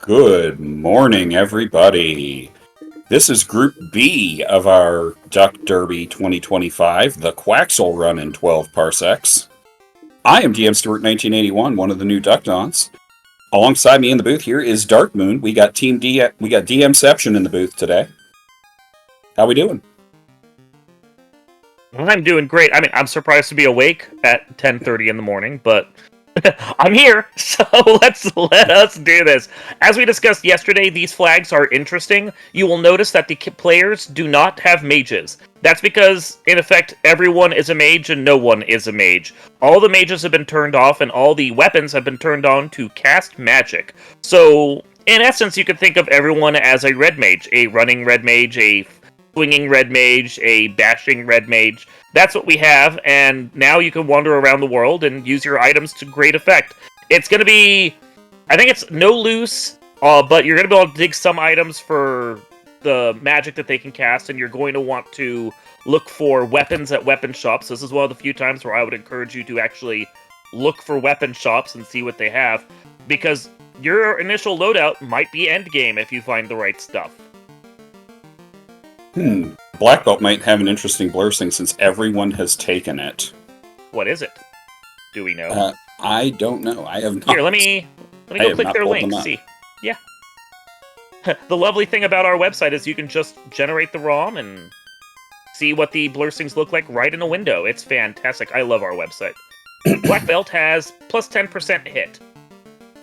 Good morning, everybody. This is Group B of our Duck Derby 2025, the Quaxel Run in 12 parsecs. I am DM Stewart 1981, one of the new Duck Dons. Alongside me in the booth here is Dark Moon. We got Team D. We got DMception in the booth today. How we doing? I'm doing great. I mean, I'm surprised to be awake at 10:30 in the morning, but I'm here, so let us do this. As we discussed yesterday, these flags are interesting. You will notice that the players do not have mages. That's because, in effect, everyone is a mage and no one is a mage. All the mages have been turned off, and all the weapons have been turned on to cast magic. So, in essence, you could think of everyone as a red mage, a running red mage, a swinging red mage, a dashing red mage. That's what we have, and now you can wander around the world and use your items to great effect. It's going to be, I think it's no loose, but you're going to be able to dig some items for the magic that they can cast, and you're going to want to look for weapons at weapon shops. This is one of the few times where I would encourage you to actually look for weapon shops and see what they have, because your initial loadout might be endgame if you find the right stuff. Black Belt might have an interesting blessing since everyone has taken it. What is it? Do we know? I don't know. I have not. Here, let me go click their link. See, yeah. The lovely thing about our website is you can just generate the ROM and see what the blessings look like right in a window. It's fantastic. I love our website. Black Belt has plus 10% hit.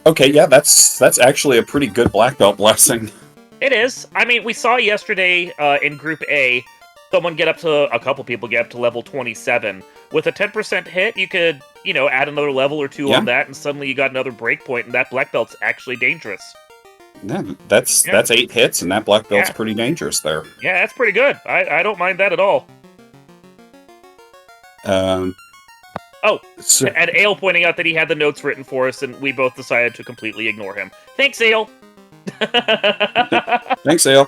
Okay, yeah, that's actually a pretty good Black Belt blessing. It is. I mean, we saw yesterday in Group A, a couple people get up to level 27. With a 10% hit, you could, add another level or two on that, and suddenly you got another breakpoint, and that Black Belt's actually dangerous. Yeah, that's 8 hits, and that Black Belt's pretty dangerous there. Yeah, that's pretty good. I don't mind that at all. And Ale pointing out that he had the notes written for us, and we both decided to completely ignore him. Thanks, Ale! Thanks, Ale.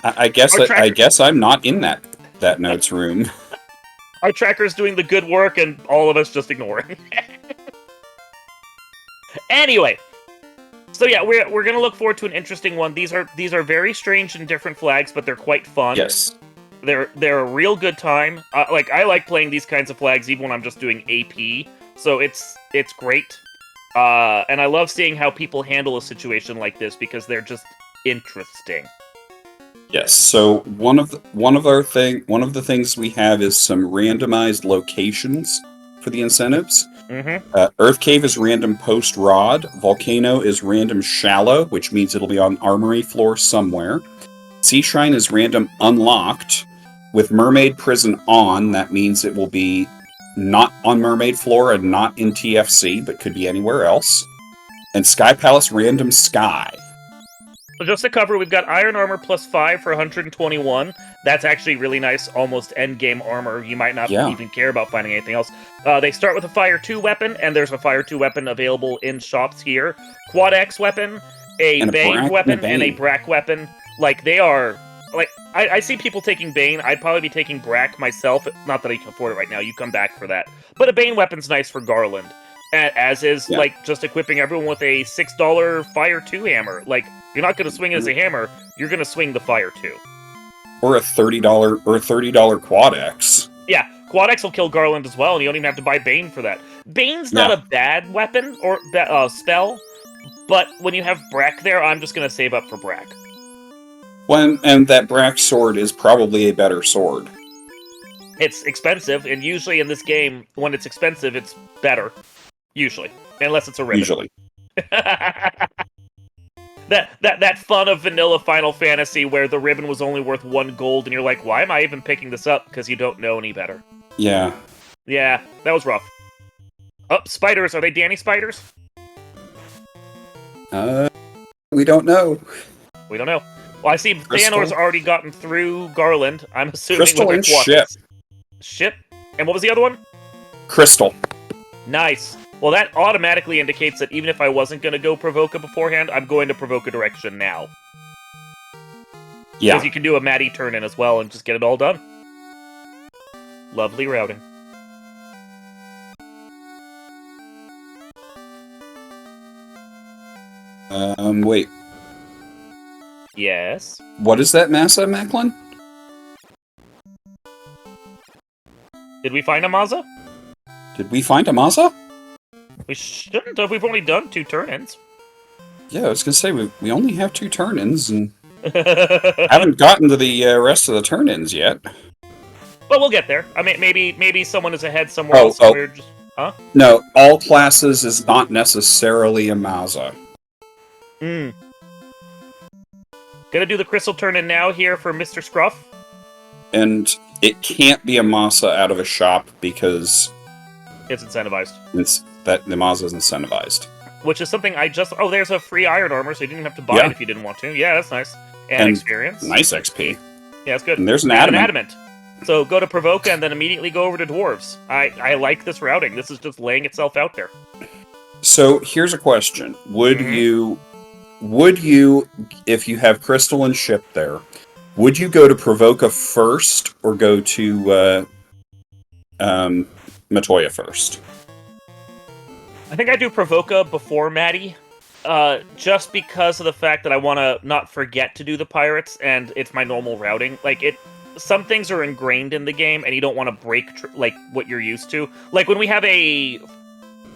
I guess I'm not in that notes room. Our tracker's doing the good work, and all of us just ignoring. Anyway, so yeah, we're gonna look forward to an interesting one. These are very strange and different flags, but they're quite fun. Yes, they're a real good time. I like playing these kinds of flags even when I'm just doing AP. So it's great. And I love seeing how people handle a situation like this because they're just interesting. Yes. So one of the things we have is some randomized locations for the incentives. Mm-hmm. Earth Cave is random post rod. Volcano is random shallow, which means it'll be on armory floor somewhere. Sea Shrine is random unlocked. With Mermaid Prison on, that means it will be not on Mermaid Floor and not in TFC, but could be anywhere else. And Sky Palace random sky. So just to cover, we've got Iron Armor plus 5 for 121. That's actually really nice, almost endgame armor. You might not even care about finding anything else. They start with a Fire 2 weapon, and there's a Fire 2 weapon available in shops here. Quad X weapon, a Bane weapon, and a Brack weapon. Like, they are... Like, I see people taking Bane. I'd probably be taking Brack myself. Not that I can afford it right now. You come back for that. But a Bane weapon's nice for Garland. As is, just equipping everyone with a $6 Fire 2 hammer. Like, you're not going to swing it as a hammer. You're going to swing the Fire 2. Or a $30 Quad X. Yeah, Quad X will kill Garland as well, and you don't even have to buy Bane for that. Bane's not a bad weapon or spell, but when you have Brack there, I'm just going to save up for Brack. And that Brack sword is probably a better sword. It's expensive, and usually in this game, when it's expensive, it's better. Usually. Unless it's a ribbon. Usually. That fun of vanilla Final Fantasy where the ribbon was only worth 1 gold, and you're like, why am I even picking this up? Because you don't know any better. Yeah. Yeah, that was rough. Oh, spiders. Are they Danny spiders? We don't know. We don't know. Well, I see Theanor's already gotten through Garland. I'm assuming Crystal with and Ship. Ship? And what was the other one? Crystal. Nice. Well, that automatically indicates that even if I wasn't going to go Provoca beforehand, I'm going to Provoca Direction now. Yeah. Because you can do a Maddie turn in as well and just get it all done. Lovely routing. Wait. Yes. What is that Massa, Macklin? Did we find a Mazza? Did we find a Massa? We shouldn't have. We've only done 2 turn-ins. Yeah, I was gonna say we only have 2 turn-ins and haven't gotten to the rest of the turn-ins yet. But we'll get there. I mean, maybe someone is ahead somewhere Oh, else. And we're just, huh? No, all classes is not necessarily a Mazza. Hmm. Gonna do the crystal turn-in now here for Mr. Scruff. And it can't be a Masa out of a shop because It's incentivized. the Mazza is incentivized. Which is something I just... Oh, there's a free iron armor, so you didn't have to buy Yeah. it if you didn't want to. Yeah, that's nice. And experience. Nice XP. Yeah, that's good. And there's an And adamant. So go to Provoca and then immediately go over to Dwarves. I like this routing. This is just laying itself out there. So here's a question: Would you, if you have Crystal and Ship there, would you go to Provoca first or go to Matoya first? I think I do Provoca before Maddie, just because of the fact that I want to not forget to do the Pirates, and it's my normal routing. Some things are ingrained in the game, and you don't want to break what you're used to. Like when we have a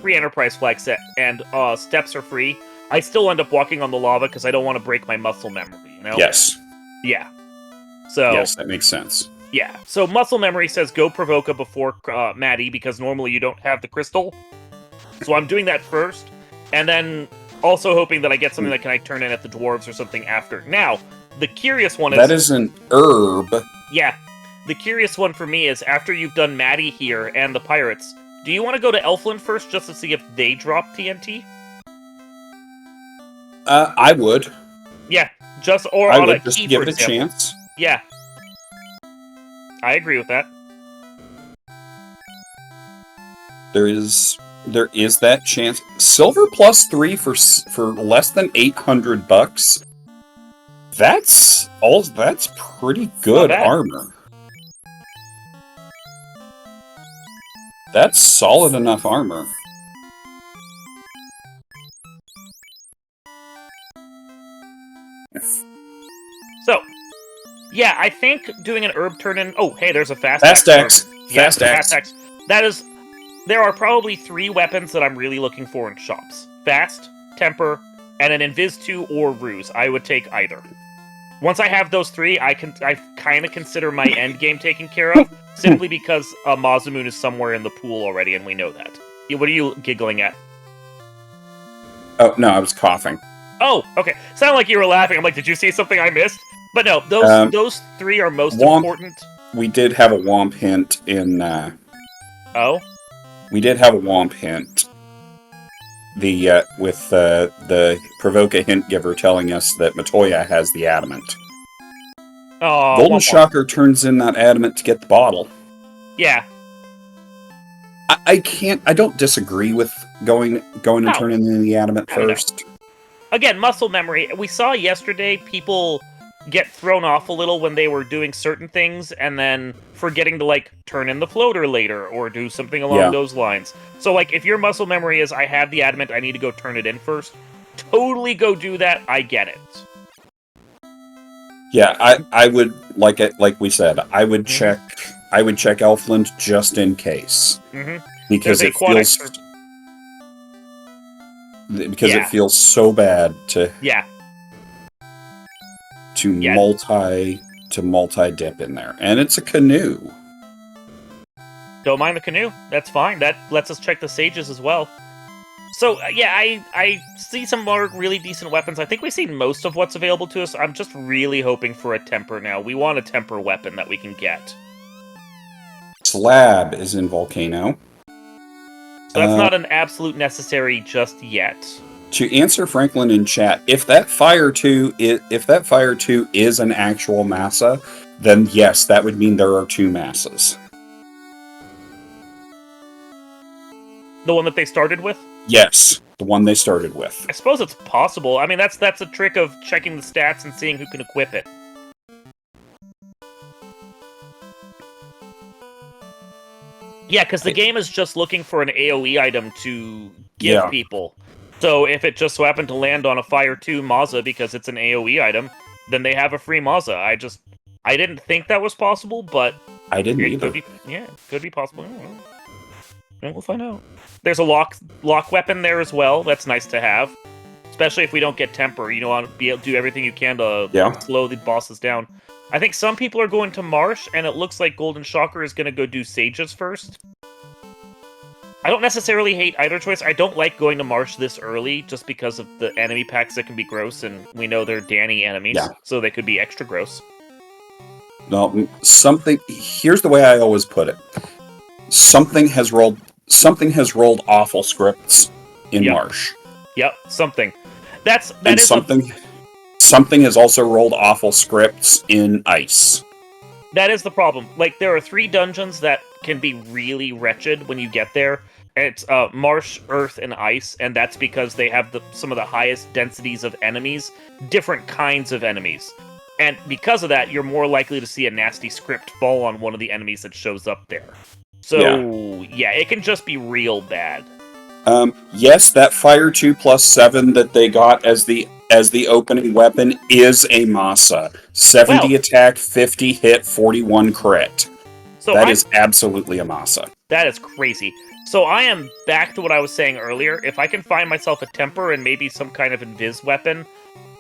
free Enterprise flag set and steps are free, I still end up walking on the lava because I don't want to break my muscle memory. You know? Yes. Yeah. So. Yes, that makes sense. Yeah. So muscle memory says go Provoca before Maddie because normally you don't have the crystal. So I'm doing that first, and then also hoping that I get something that can turn in at the dwarves or something after. Now, the curious one is... That is an herb. Yeah. The curious one for me is, after you've done Maddie here and the pirates, do you want to go to Elfland first just to see if they drop TNT? I would. Yeah. Or I on would a just key, give for it a example. chance. Yeah. I agree with that. There is that chance. Silver +3 for less than $800. That's pretty good armor. That's solid enough armor. So, yeah, I think doing an herb turn-in... Oh, hey, there's a fast X. Fast X. That is... There are probably 3 weapons that I'm really looking for in shops. Fast, Temper, and an Invis 2 or Ruse. I would take either. Once I have those 3, I kind of consider my end game taken care of, simply because Mazamoon is somewhere in the pool already, and we know that. What are you giggling at? Oh, no, I was coughing. Oh, okay. Sounded like you were laughing. I'm like, did you see something I missed? But no, those 3 are most important. We did have a Womp hint in... Oh? We did have a Womp hint. With the Provoca hint giver telling us that Matoya has the adamant. Oh, Golden Shocker turns in that adamant to get the bottle. Yeah. I don't disagree with going and turning in the adamant first. Again, muscle memory. We saw yesterday people get thrown off a little when they were doing certain things and then forgetting to turn in the floater later or do something along those lines. So if your muscle memory is I have the adamant, I need to go turn it in first, totally go do that. I get it. Yeah, I would like we said, I would check Elfland just in case. Because it feels so bad to multi dip in there. And it's a canoe. Don't mind the canoe. That's fine. That lets us check the sages as well. So, yeah, I see some more really decent weapons. I think we've seen most of what's available to us. I'm just really hoping for a temper now. We want a temper weapon that we can get. Slab is in Volcano. So that's not an absolute necessary just yet. To answer Franklin in chat, if that Fire 2 is an actual massa, then yes, that would mean there are 2 massas. The one that they started with? Yes, the one they started with. I suppose it's possible. I mean, that's a trick of checking the stats and seeing who can equip it. Yeah, because the game is just looking for an AoE item to give people. So if it just so happened to land on a Fire 2 Mazza because it's an AoE item, then they have a free Mazza. I didn't think that was possible, but I didn't it either. could be possible. Yeah, we'll find out. There's a lock weapon there as well. That's nice to have, especially if we don't get temper. You want to be able to do everything you can to slow the bosses down. I think some people are going to Marsh, and it looks like Golden Shocker is going to go do Sages first. I don't necessarily hate either choice. I don't like going to Marsh this early, just because of the enemy packs that can be gross, and we know they're Danny enemies, so they could be extra gross. No, here's the way I always put it. Something has rolled awful scripts in Marsh. Yep, something. Something has also rolled awful scripts in Ice. That is the problem. Like, there are 3 dungeons that can be really wretched when you get there. It's Marsh, Earth, and Ice, and that's because they have some of the highest densities of enemies, different kinds of enemies. And because of that, you're more likely to see a nasty script fall on one of the enemies that shows up there. So, yeah, it can just be real bad. Yes, that Fire 2 plus 7 that they got as the opening weapon is a Masa. 70 attack, 50 hit, 41 crit. So that is absolutely a Masa. That is crazy. So I am back to what I was saying earlier. If I can find myself a temper and maybe some kind of invis weapon,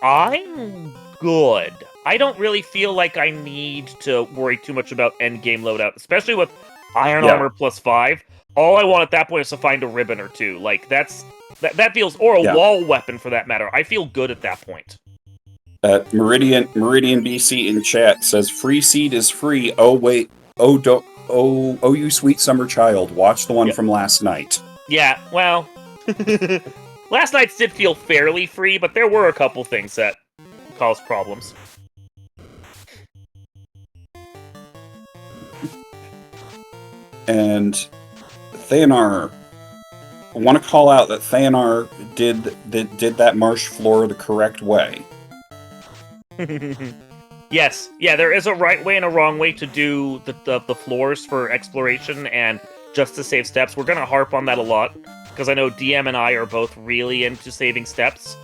I'm good. I don't really feel like I need to worry too much about endgame loadout, especially with Iron Armor plus 5. All I want at that point is to find a ribbon or 2. Like, that feels... Or a wall weapon, for that matter. I feel good at that point. Meridian BC in chat says, free seed is free. Oh, wait. Oh, you sweet summer child. Watch the one from last night. Yeah, well... last night's did feel fairly free, but there were a couple things that caused problems. And Theanar, I want to call out that Theanar did that marsh floor the correct way. Yes, yeah, there is a right way and a wrong way to do the floors for exploration and just to save steps. We're going to harp on that a lot, because I know DM and I are both really into saving steps.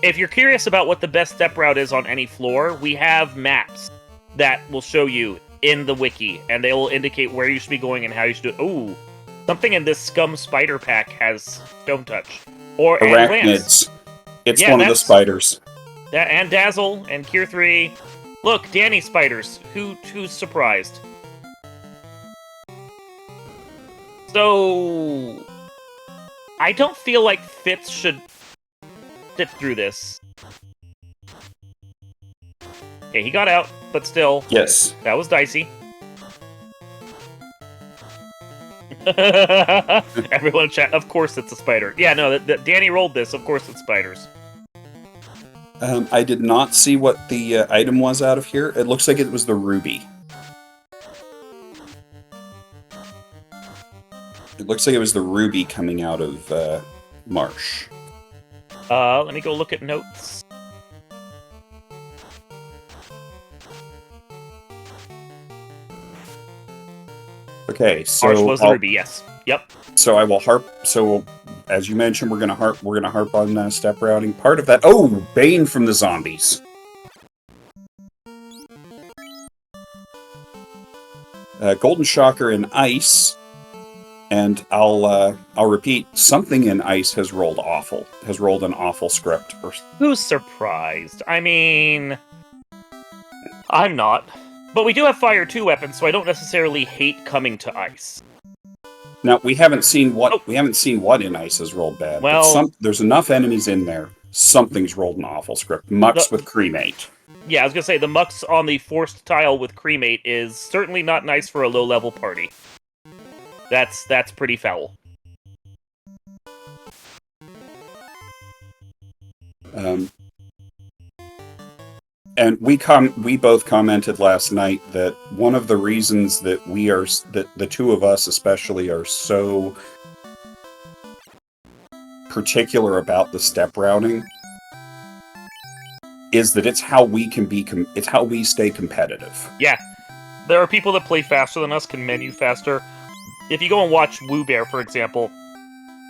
If you're curious about what the best step route is on any floor, we have maps that will show you in the wiki, and they will indicate where you should be going and how you should do it. Ooh, something in this Scum Spider pack has Stone Touch. Or Arachnids. It's one of the spiders. And Dazzle, and Cure 3. Look, Danny spiders. Who's surprised? So... I don't feel like Fitz should sit through this. Okay, he got out, but still. Yes. That was dicey. Everyone chat, of course it's a spider. Yeah, no, Danny rolled this, of course it's spiders. I did not see what the item was out of here. It looks like it was the ruby. It looks like it was the ruby coming out of Marsh. Let me go look at notes. Okay, so Marsh was the ruby, yes. Yep. So I will harp. So as you mentioned, we're gonna harp on step routing. Part of that. Oh, Bane from the zombies. Golden Shocker in Ice, and I'll repeat. Something in Ice has rolled an awful script. Who's surprised? I mean, I'm not. But we do have Fire 2 weapons, so I don't necessarily hate coming to Ice. Now we haven't seen what in Ice has rolled bad. Well, but there's enough enemies in there. Something's rolled an awful script. Mux with Cremate. Yeah, I was gonna say the Mux on the forced tile with Cremate is certainly not nice for a low-level party. That's pretty foul. And we both commented last night that one of the reasons that that the two of us especially are so particular about the step routing is that it's how we stay competitive. Yeah. There are people that play faster than us, can menu faster. If you go and watch Woo Bear, for example,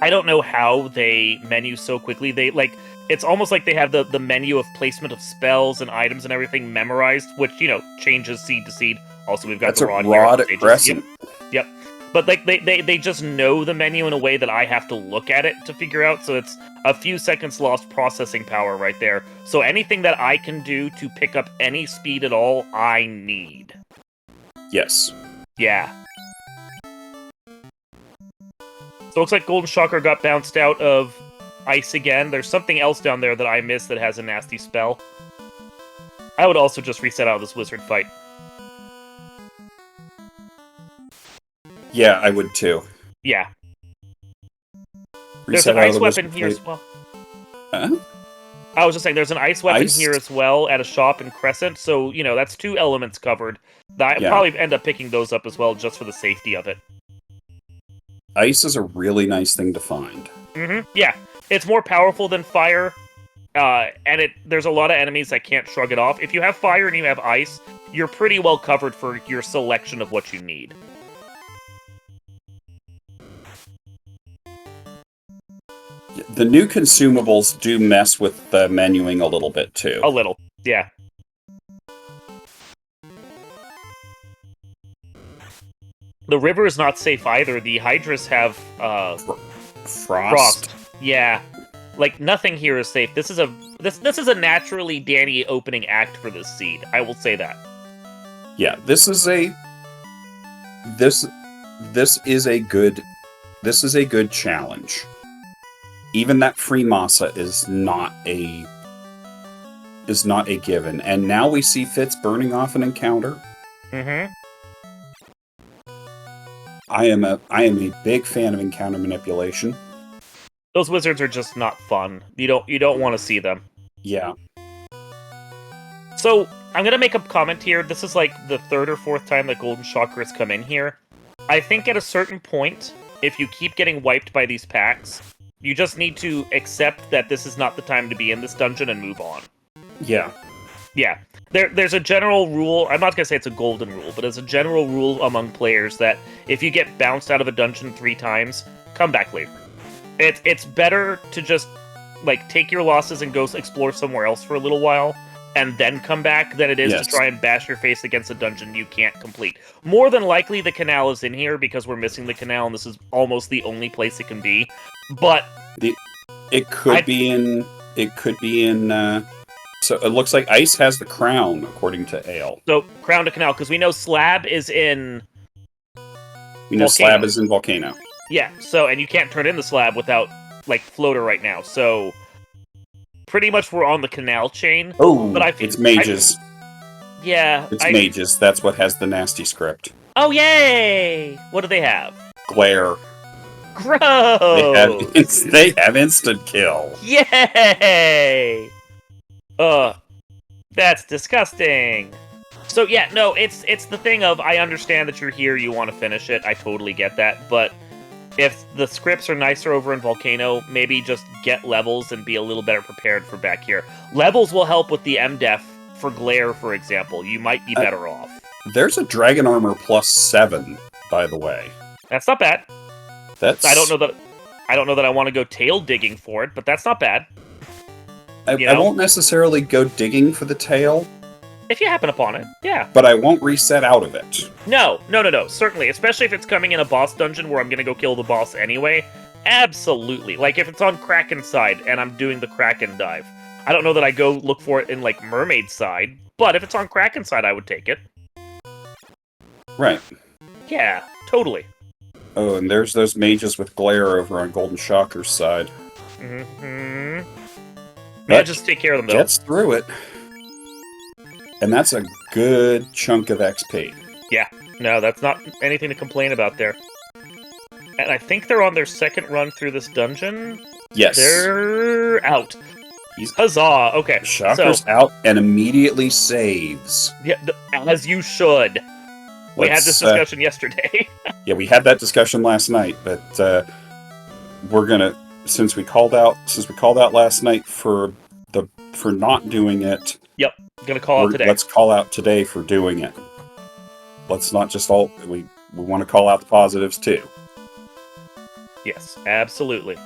I don't know how they menu so quickly. They like it's almost like they have the menu of placement of spells and items and everything memorized, which changes seed to seed. Also, we've got That's the a rod rod here. at Crescent. Yep. But like they just know the menu in a way that I have to look at it to figure out. So it's a few seconds lost processing power right there. So anything that I can do to pick up any speed at all, I need. Yes. Yeah. So it looks like Golden Shocker got bounced out of ice again. There's something else down there that I missed that has a nasty spell. I would also just reset out of this wizard fight. Yeah, I would too. Yeah. There's Reset an out of ice the weapon wizard here fight. as well. Huh? I was just saying, there's an ice weapon Ice? here as well at a shop in Crescent, so, that's 2 elements covered. I'd Yeah. probably end up picking those up as well, just for the safety of it. Ice is a really nice thing to find. Yeah. It's more powerful than fire, and there's a lot of enemies that can't shrug it off. If you have fire and you have ice, you're pretty well covered for your selection of what you need. The new consumables do mess with the menuing a little bit too. A little, yeah. The river is not safe either. The Hydras have Frost. Yeah, like nothing here is safe. This is a naturally Danny opening act for this seed. I will say that. Yeah, this is a good challenge. Even that free masa is not a given. And now we see Fitz burning off an encounter. I am a big fan of encounter manipulation. Those wizards are just not fun. You don't want to see them. Yeah. So I'm gonna make a comment here. This is like the 3rd or 4th time that Golden Shocker has come in here. I think at a certain point, if you keep getting wiped by these packs, you just need to accept that this is not the time to be in this dungeon and move on. Yeah. Yeah. There's a general rule, I'm not going to say it's a golden rule, but it's a general rule among players that if you get bounced out of a dungeon 3 times, come back later. It's better to just, like, take your losses and go explore somewhere else for a little while, and then come back, than it is to try and bash your face against a dungeon you can't complete. More than likely, the canal is in here, because we're missing the canal, and this is almost the only place it can be. But... It could be in... So it looks like Ice has the crown, according to Ale. So, crown to canal, because we know Slab is in... We know Slab is in Volcano. Yeah, so, and you can't turn in the Slab without, like, Floater right now, so... Pretty much we're on the canal chain. Oh, but it's mages. It's mages. That's what has the nasty script. Oh, yay! What do they have? Glare. Gross! They have instant kill. Yay! That's disgusting. So yeah, no, it's the thing of, I understand that you're here, you want to finish it, I totally get that, but if the scripts are nicer over in Volcano, maybe just get levels and be a little better prepared for back here. Levels will help with the MDef for Glare, for example. You might be better off. There's a Dragon Armor +7, by the way. That's not bad. That's... I don't know that I want to go tail digging for it, but that's not bad. I won't necessarily go digging for the tail. If you happen upon it, yeah. But I won't reset out of it. No, certainly. Especially if it's coming in a boss dungeon where I'm going to go kill the boss anyway. Absolutely. Like, if it's on Kraken side and I'm doing the Kraken dive. I don't know that I go look for it in, like, Mermaid side, but if it's on Kraken side, I would take it. Right. Yeah, totally. Oh, and there's those mages with glare over on Golden Shocker's side. Mm-hmm. Man, just take care of them, though. Gets through it. And that's a good chunk of XP. Yeah. No, that's not anything to complain about there. And I think they're on their second run through this dungeon. Yes. They're out. Huzzah! Okay. Shocker's out and immediately saves. Yeah, as you should. We had this discussion yesterday. Yeah, we had that discussion last night, but we're gonna, since we called out last night for not doing it. Yep, gonna call out today. Let's call out today for doing it. Let's not just we want to call out the positives too. Yes, absolutely.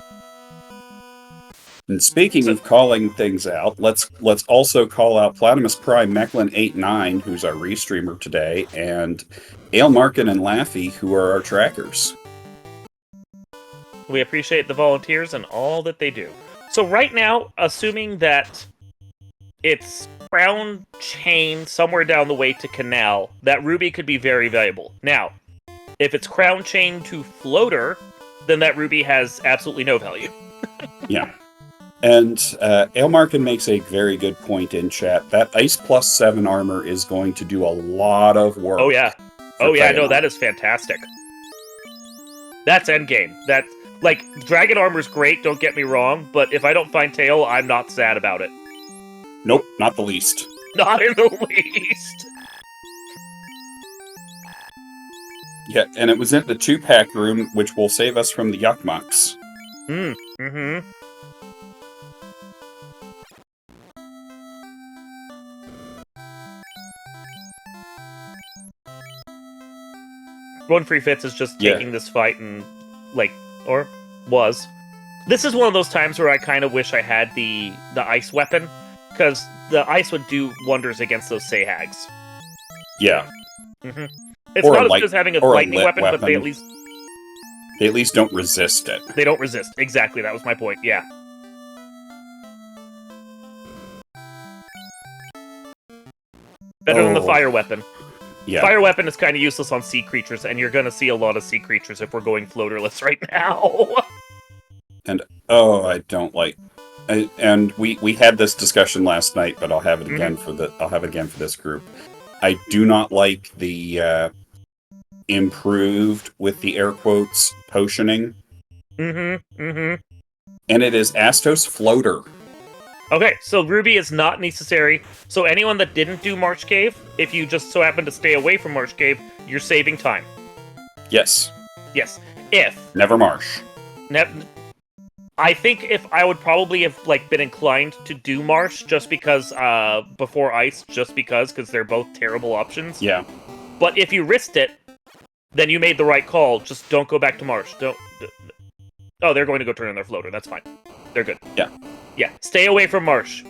And speaking of calling things out, let's also call out Platimus Prime Mechlin 89, who's our restreamer today, and Ale Markin and Laffy, who are our trackers. We appreciate the volunteers and all that they do. So right now, assuming that it's crown chain somewhere down the way to canal, that ruby could be very valuable. Now, if it's crown chain to floater, then that ruby has absolutely no value. Yeah. And Ailmarkin makes a very good point in chat. That Ice plus 7 armor is going to do a lot of work. Oh yeah. Oh yeah, no, that is fantastic. That's endgame. That's, like, dragon armor's great, don't get me wrong, but if I don't find tail, I'm not sad about it. Nope, not the least. Not in the least. Yeah, and it was in the 2-pack room, which will save us from the Yuckmucks. Mm-hmm. One Free Fits is just taking this fight and, like, or was. This is one of those times where I kind of wish I had the ice weapon, because the ice would do wonders against those Sahags. Yeah. Mm-hmm. It's not as good as having a lightning weapon, but they at least... They at least don't resist it. They don't resist. Exactly, that was my point, yeah. Better than the fire weapon. Yeah. Fire weapon is kind of useless on sea creatures, and you're going to see a lot of sea creatures if we're going floaterless right now. And, I don't like... and we had this discussion last night, but I'll have it again for this group. I do not like the improved, with the air quotes, potioning. And it is Astos Floater. Okay, so Ruby is not necessary. So anyone that didn't do Marsh Cave, if you just so happen to stay away from Marsh Cave, you're saving time. Yes. Yes. If. Never Marsh. I think if I would probably have been inclined to do Marsh just because before Ice, just because they're both terrible options. Yeah. But if you risked it, then you made the right call. Just don't go back to Marsh. Oh, they're going to go turn on their floater. That's fine. They're good. Yeah. Yeah. Stay away from Marsh.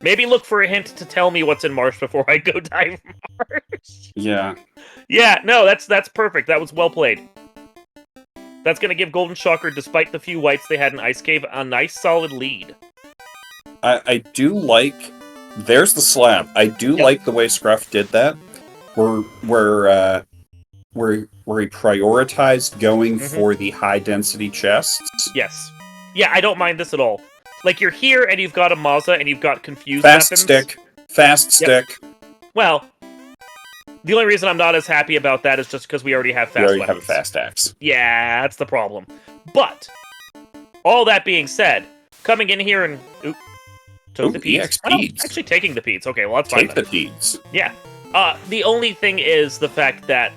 Maybe look for a hint to tell me what's in Marsh before I go dive Marsh. Yeah. Yeah. No, that's perfect. That was well played. That's going to give Golden Shocker, despite the few whites they had in Ice Cave, a nice solid lead. I do like... There's the slab. I do like the way Scruff did that. Where he prioritized going for the high-density chests. Yes. Yeah, I don't mind this at all. Like, you're here, and you've got a Maza, and you've got confused Fast weapons. Fast stick. Well... The only reason I'm not as happy about that is just because we already have fast weapons. We already have a fast axe. Yeah, that's the problem. But, all that being said, coming in here and... took the Peds. Peds. Actually taking the Peds. Okay, well, that's fine. Take the Peds. Yeah. The only thing is the fact that,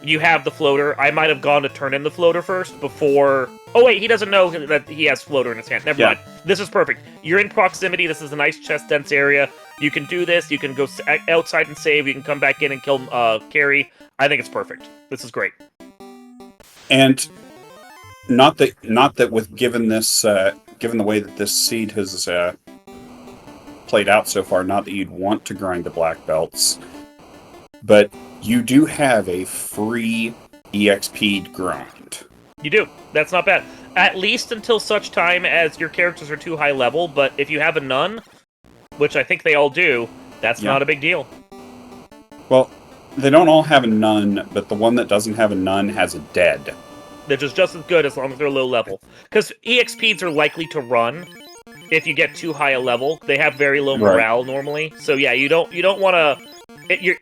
you have the floater. I might have gone to turn in the floater first before... Oh, wait, he doesn't know that he has floater in his hand. Never mind. This is perfect. You're in proximity. This is a nice chest-dense area. You can do this. You can go outside and save. You can come back in and kill Carrie. I think it's perfect. This is great. And not that with given the way that this seed has played out so far, not that you'd want to grind the black belts, but you do have a free EXP grind. You do. That's not bad. At least until such time as your characters are too high level, but if you have a nun, which I think they all do, that's not a big deal. Well, they don't all have a nun, but the one that doesn't have a nun has a dead. They're just as good as long as they're low level. Because EXPs are likely to run if you get too high a level. They have very low morale normally. So yeah, you don't want to...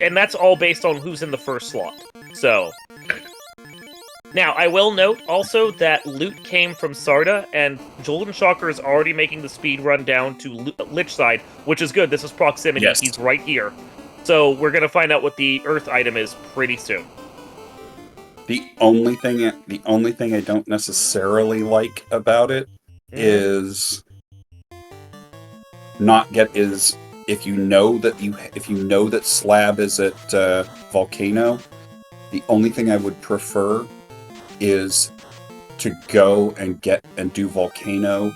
And that's all based on who's in the first slot. So... Now, I will note also that loot came from Sarda, and Golden Shocker is already making the speed run down to Lich side, which is good. This is proximity. Yes. He's right here. So we're going to find out what the Earth item is pretty soon. The only thing I don't necessarily like about it is if you know that Slab is at Volcano, the only thing I would prefer is to go and do Volcano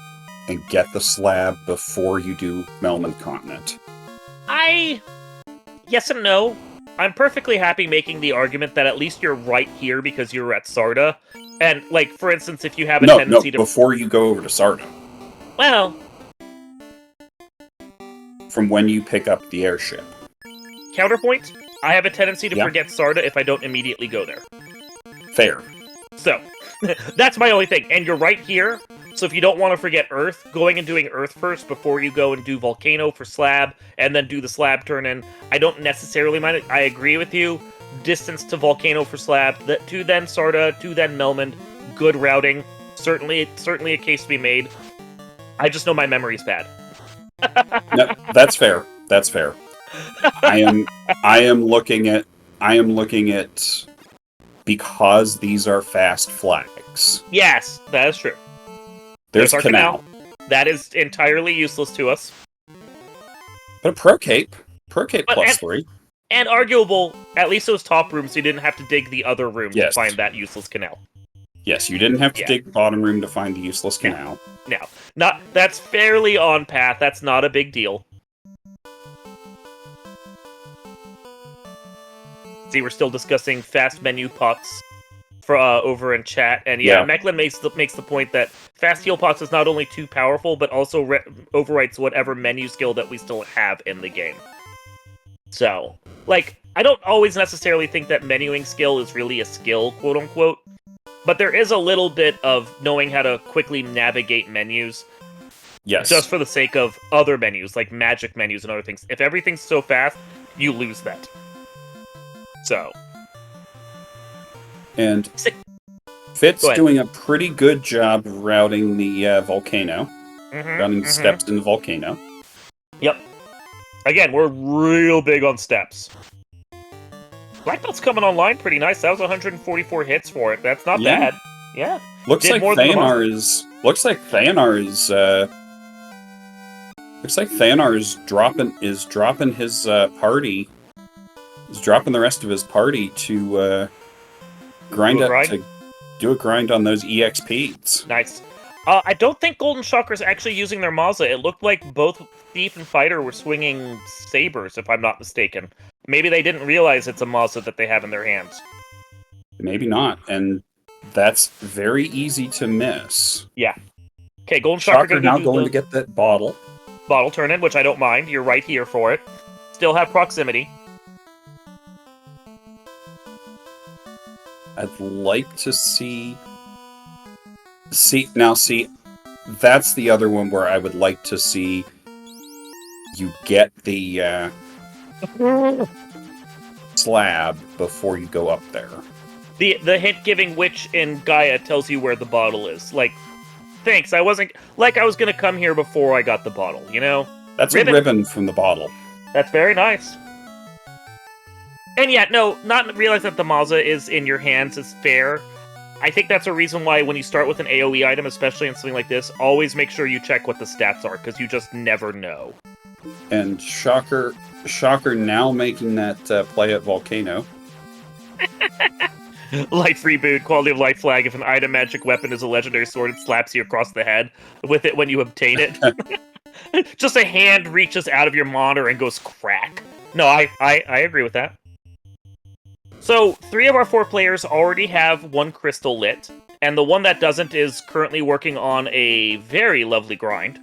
and get the slab before you do Melman Continent? Yes and no. I'm perfectly happy making the argument that at least you're right here because you're at Sarda. And, like, for instance, if you have a tendency to... before you go over to Sarda. Well... From when you pick up the airship. Counterpoint, I have a tendency to forget Sarda if I don't immediately go there. Fair. So, that's my only thing. And you're right here, so if you don't want to forget Earth, going and doing Earth first before you go and do Volcano for Slab, and then do the Slab turn-in, I don't necessarily mind it. I agree with you. Distance to Volcano for Slab, to then Sarda, to then Melmond, good routing. Certainly a case to be made. I just know my memory's bad. No, that's fair. That's fair. I am looking at because these are fast flags. Yes, that is true. There's our canal. That is entirely useless to us. But Pro Cape plus 3. And arguable, at least those top rooms, you didn't have to dig the other room to find that useless canal. Yes, you didn't have to dig the bottom room to find the useless canal. No, that's fairly on path. That's not a big deal. See, we're still discussing fast menu pots for over in chat, and Mechlin makes the point that fast heal pots is not only too powerful, but also overwrites whatever menu skill that we still have in the game. So, like, I don't always necessarily think that menuing skill is really a skill, quote unquote, but there is a little bit of knowing how to quickly navigate menus. Yes. Just for the sake of other menus, like magic menus and other things. If everything's so fast, you lose that. So. And Fitz doing a pretty good job routing the Volcano. Running steps in the Volcano. Yep. Again, we're real big on steps. Black Belt's coming online pretty nice. That was 144 hits for it. That's not bad. Yeah. Looks like Thanar is dropping his party. Is dropping the rest of his party to do a grind on those EXPs. Nice. I don't think Golden Chakra's actually using their Maza. It looked like both Thief and Fighter were swinging sabers, if I'm not mistaken. Maybe they didn't realize it's a Maza that they have in their hands. Maybe not, and that's very easy to miss. Yeah. Okay, Golden Chakra now going to get that bottle. Bottle turn-in, which I don't mind. You're right here for it. Still have proximity. I'd like to see, that's the other one where I would like to see you get the slab before you go up there. The hint-giving witch in Gaia tells you where the bottle is. Like, thanks, I was gonna come here before I got the bottle, you know? That's a ribbon from the bottle. That's very nice. And yeah, no, not realize that the Maza is in your hands is fair. I think that's a reason why when you start with an AoE item, especially in something like this, always make sure you check what the stats are, because you just never know. And Shocker now making that play at Volcano. Light reboot, quality of life flag. If an item magic weapon is a legendary sword, it slaps you across the head with it when you obtain it. Just a hand reaches out of your monitor and goes crack. No, I agree with that. So, 3 of our 4 players already have 1 crystal lit, and the one that doesn't is currently working on a very lovely grind.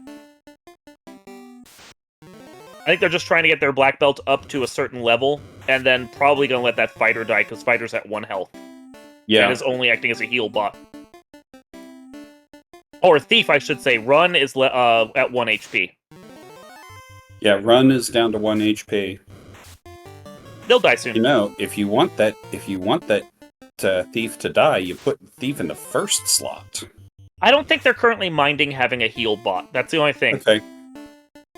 I think they're just trying to get their black belt up to a certain level, and then probably gonna let that fighter die, because fighter's at 1 health. Yeah. And is only acting as a heal bot. Or Thief, I should say. Run is at 1 HP. Yeah, Run is down to 1 HP. They'll die soon. You know, if you want that Thief to die, you put Thief in the first slot. I don't think they're currently minding having a heal bot. That's the only thing. Okay.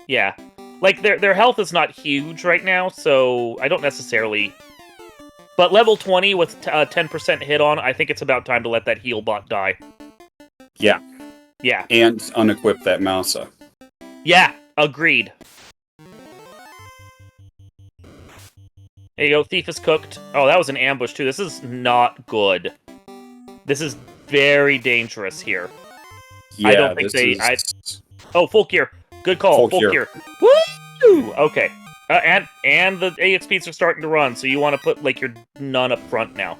Yeah. Like, their health is not huge right now, so I don't necessarily... But level 20 with 10% hit on, I think it's about time to let that heal bot die. Yeah. Yeah. And unequip that Mousa. Yeah, agreed. There you go, Thief is cooked. Oh, that was an ambush, too. This is not good. This very dangerous here. Yeah, I don't think Oh, full gear. Good call. Full gear. Woo! Okay. And the AXPs are starting to run, so you want to put like your none up front now.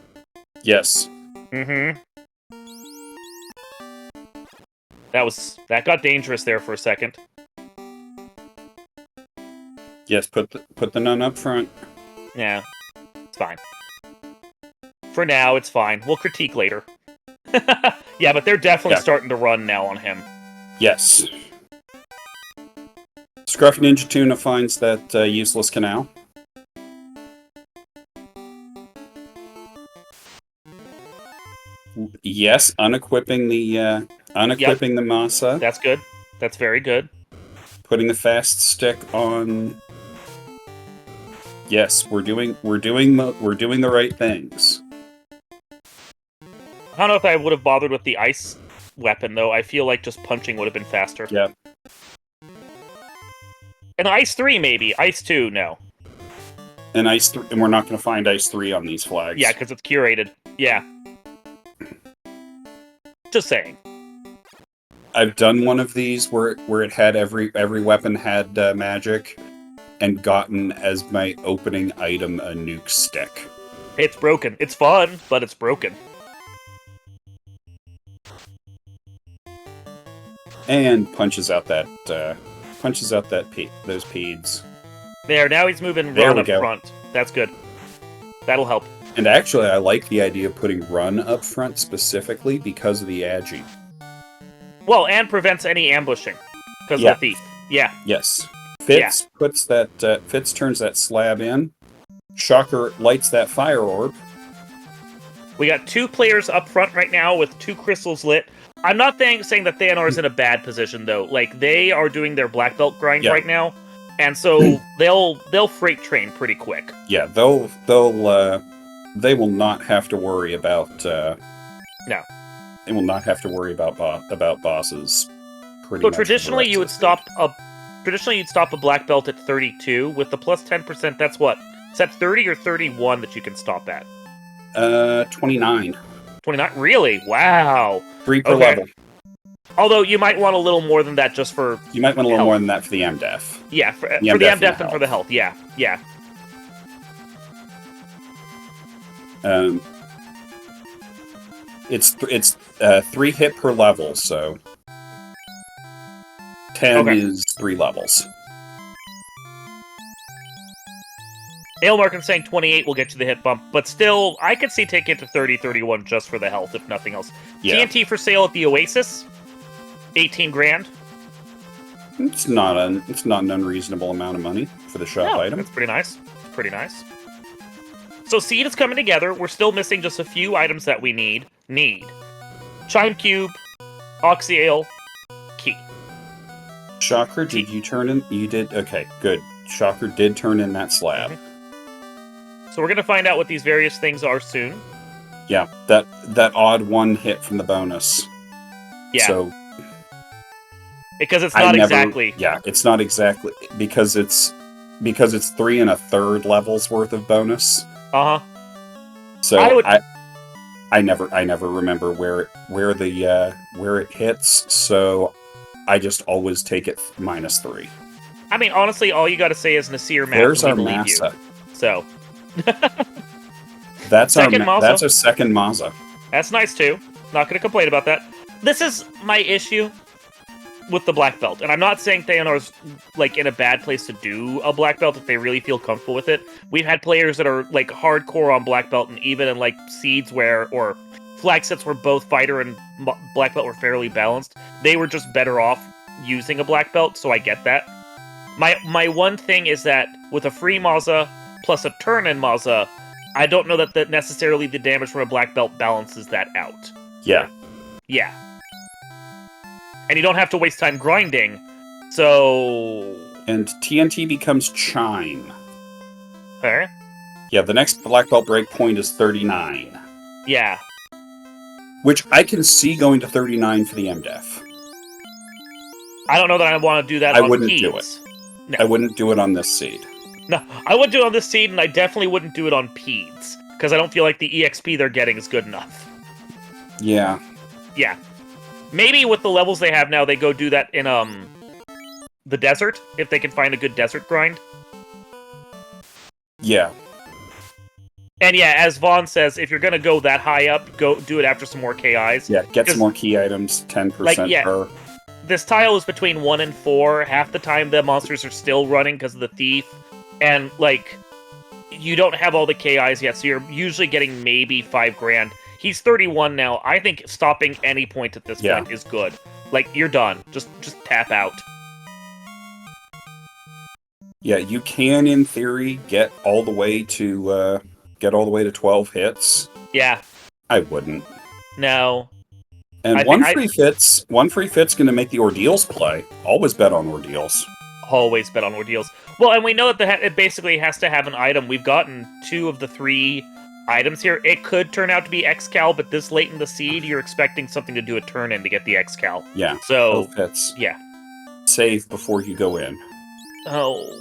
Yes. Mm-hmm. That got dangerous there for a second. Yes, put the none up front. Yeah, it's fine. For now, it's fine. We'll critique later. Yeah, but they're definitely starting to run now on him. Yes. Scruffy Ninja Tuna finds that useless canal. Yes, unequipping the Masa. That's good. That's very good. Putting the fast stick on. Yes, we're doing the right things. I don't know if I would have bothered with the ice weapon though. I feel like just punching would have been faster. Yep. And Ice 3 maybe. Ice 2 no. And and we're not going to find Ice 3 on these flags. Yeah, because it's curated. Yeah. Just saying. I've done one of these where it had every weapon had magic, and gotten as my opening item a nuke stick. It's broken. It's fun, but it's broken. And punches out that those peds. There, now he's moving run up front. That's good. That'll help. And actually, I like the idea of putting run up front specifically because of the agi. Well, and prevents any ambushing because of the thief. Yeah. Yes. Fitz Fitz turns that slab in. Shocker lights that fire orb. We got 2 players up front right now with 2 crystals lit. I'm not saying that Theanor is in a bad position though. Like they are doing their black belt grind right now, and so they'll freight train pretty quick. Yeah, they will not have to worry about. No. They will not have to worry about bosses. So traditionally, you'd stop a black belt at 32 with the plus 10%. That's what? Is that 30 or 31 that you can stop at? 29. 29? Really? Wow. 3 per level. Although you might want a little more than that just for. You might want a little more than that for the MDef. Yeah, for the MDef and for the health. Yeah, yeah. It's 3 hit per level, so 10 is 3 levels. Ailmarkin saying 28 will get you the hit bump, but still, I could see taking it to 30, 31 just for the health, if nothing else. Yeah. TNT for sale at the Oasis, 18 grand. It's not an unreasonable amount of money for the shop item. That's pretty nice. Pretty nice. So Seed is coming together. We're still missing just a few items that we need. Chime Cube, Oxyale, Key. Shocker, did you turn in? You did? Okay, good. Shocker did turn in that slab. Mm-hmm. So we're going to find out what these various things are soon. Yeah, that odd 1 hit from the bonus. Yeah. So because it's not exactly. Yeah, it's not exactly because it's 3 1/3 levels worth of bonus. Uh-huh. So I never remember where it hits, so I just always take it -3. I mean, honestly, all you got to say is Nasir Math. There's our Masa. So that's our second Masa. That's nice too. Not going to complain about that. This is my issue with the black belt, and I'm not saying Theanor's like in a bad place to do a black belt if they really feel comfortable with it. We've had players that are like hardcore on black belt, and even in like seeds or flag sets where both fighter and black belt were fairly balanced, they were just better off using a black belt. So I get that. My one thing is that with a free Maza plus a turn-in Maza, I don't know that necessarily the damage from a black belt balances that out. Yeah. Yeah. And you don't have to waste time grinding, so... And TNT becomes Chime. Okay. Yeah, the next black belt break point is 39. Yeah. Which I can see going to 39 for the MDef. I don't know that I want to do that on wouldn't Peds. do it. No. I wouldn't do it on this seed. No, I wouldn't do it on this seed, and I definitely wouldn't do it on Peds, because I don't feel like the EXP they're getting is good enough. Yeah. Yeah. Maybe with the levels they have now, they go do that in, the desert, if they can find a good desert grind. Yeah. And yeah, as Vaughn says, if you're gonna go that high up, go do it after some more KIs. Yeah, get some more key items, 10% per. This tile is between 1 and 4. Half the time the monsters are still running because of the thief. And, like, you don't have all the KIs yet, so you're usually getting maybe 5 grand. He's 31 now. I think stopping any point at this point is good. Like, you're done. Just tap out. Yeah, you can, in theory, get all the way to 12 hits. Yeah. I wouldn't. No. And one free fit's going to make the ordeals play. Always bet on ordeals. Always bet on ordeals. Well, and we know that it basically has to have an item. We've gotten 2 of the 3 items here. It could turn out to be X-Cal, but this late in the seed, you're expecting something to do a turn-in to get the X-Cal. Yeah. So, fits. Yeah. Save before you go in. Oh.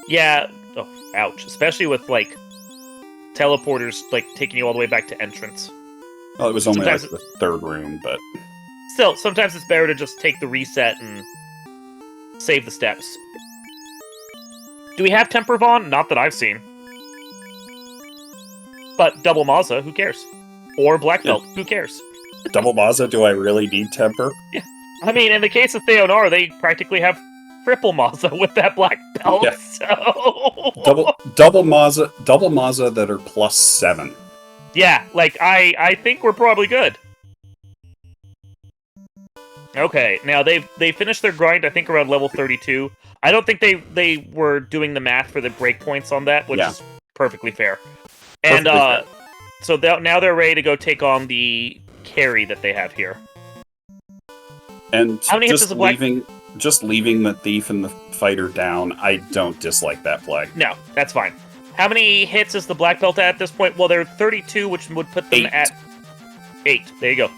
Yeah. Oh, ouch. Especially with, like, teleporters, like, taking you all the way back to entrance. Well, it was only like the 3rd room, but... Still, sometimes it's better to just take the reset and save the steps. Do we have Temper Vaughn? Not that I've seen. But Double Mazza, who cares? Or Black Belt, who cares? Double Mazza, do I really need Temper? Yeah. I mean, in the case of Theonar, they practically have triple Mazza with that Black Belt, so... Double Mazza that are +7. Yeah, like, I think we're probably good. Okay, now they finished their grind, I think, around level 32. I don't think they were doing the math for the breakpoints on that, which is perfectly fair. And so now they're ready to go take on the carry that they have here. And how many hits is a just leaving the thief and the fighter down, I don't dislike that play. No, that's fine. How many hits is the black belt at this point? Well, they're 32, which would put them at 8. There you go.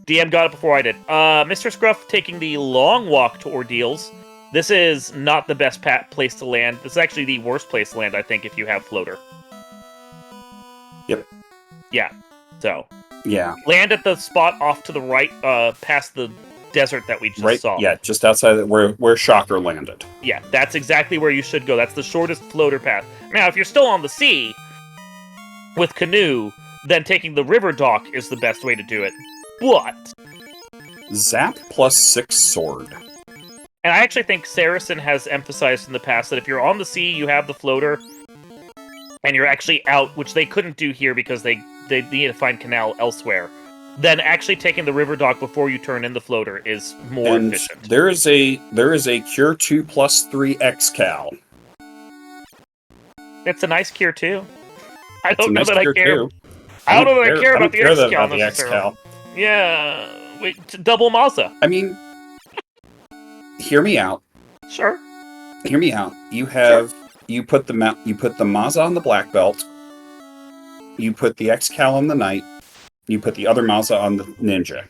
DM got it before I did. Mr. Scruff taking the long walk to ordeals. This is not the best place to land. This is actually the worst place to land, I think, if you have floater. Yep. Yeah. So. Yeah. Land at the spot off to the right, past the desert that we just saw. Yeah, just outside where Shocker landed. Yeah, that's exactly where you should go. That's the shortest floater path. Now, if you're still on the sea with canoe, then taking the river dock is the best way to do it. But Zap +6 sword. And I actually think Saracen has emphasized in the past that if you're on the sea, you have the floater, and you're actually out, which they couldn't do here because they need to find canal elsewhere, then actually taking the river dock before you turn in the floater is more efficient. There is a Cure 2 +3 X-Cal. It's a nice Cure 2. I don't know that I care. Too. I don't know that I care about the X-Cal necessarily. Yeah, wait, Double Mazza. I mean, hear me out. Sure. Hear me out. You have you put the Mazza on the black belt. You put the X-Cal on the knight. You put the other Mazza on the ninja.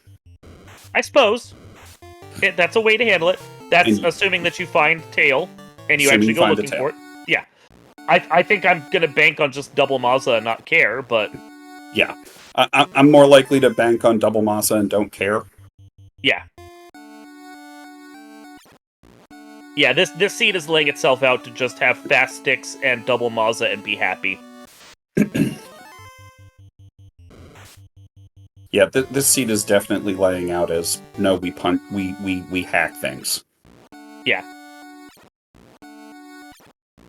I suppose that's a way to handle it. That's assuming that you find tail and you actually go looking for it. Yeah, I think I'm gonna bank on just double Mazza and not care, but yeah. I'm more likely to bank on double Mazza and don't care. Yeah. Yeah, this seed is laying itself out to just have fast sticks and double Mazza and be happy. Yeah, this seed is definitely laying out as no, we hack things. Yeah.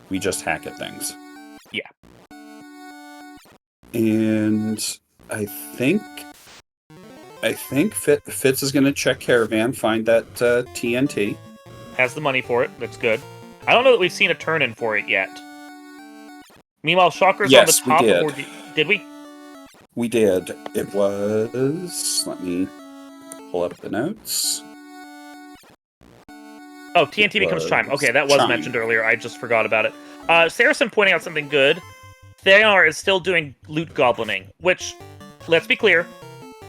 We just hack at things. Yeah. And I think Fitz is going to check Caravan, find that TNT. Has the money for it. That's good. I don't know that we've seen a turn-in for it yet. Meanwhile, Shocker's on the top. We did. Did we? We did. It was... Let me pull up the notes. Oh, TNT becomes Chime. Okay, that was mentioned earlier. I just forgot about it. Saracen pointing out something good. Theonar is still doing loot goblining, which, let's be clear,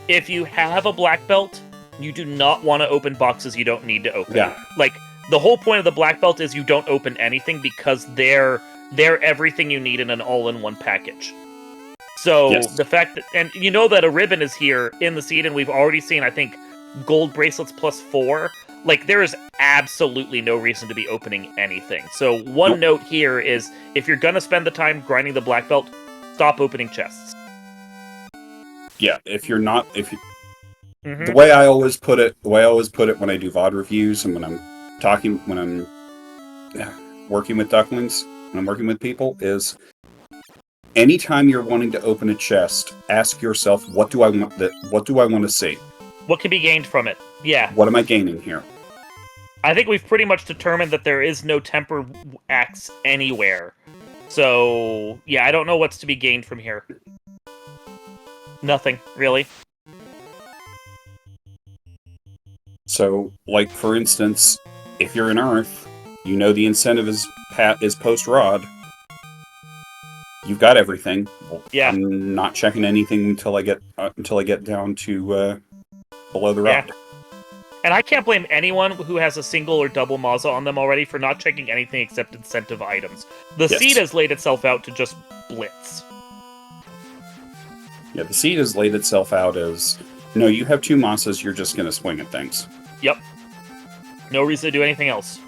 if you have a black belt, you do not want to open boxes you don't need to open. Yeah. Like, the whole point of the black belt is you don't open anything because they're everything you need in an all-in-one package. So Yes. the fact that, and you know that a ribbon is here in the seed, and we've already seen, I think, gold bracelets +4. Like, there is absolutely no reason to be opening anything. So one Nope. note here is, if you're gonna spend the time grinding the black belt, stop opening chests. Yeah, if you're not, if you, Mm-hmm. the way I always put it when I do VOD reviews and when I'm working with ducklings, when I'm working with people, is anytime you're wanting to open a chest, ask yourself, what do I want to see? What can be gained from it? Yeah. What am I gaining here? I think we've pretty much determined that there is no temper axe anywhere. So, yeah, I don't know what's to be gained from here. Nothing, really. So, like, for instance, if you're in Earth, you know the incentive is post-rod. You've got everything. Well, Yeah. I'm not checking anything until I get down to below the rod. Yeah. And I can't blame anyone who has a single or double Maza on them already for not checking anything except incentive items. The Yes. seed has laid itself out to just blitz. Yeah, the seed has laid itself out as, no, you have 2 Masas, you're just going to swing at things. Yep. No reason to do anything else.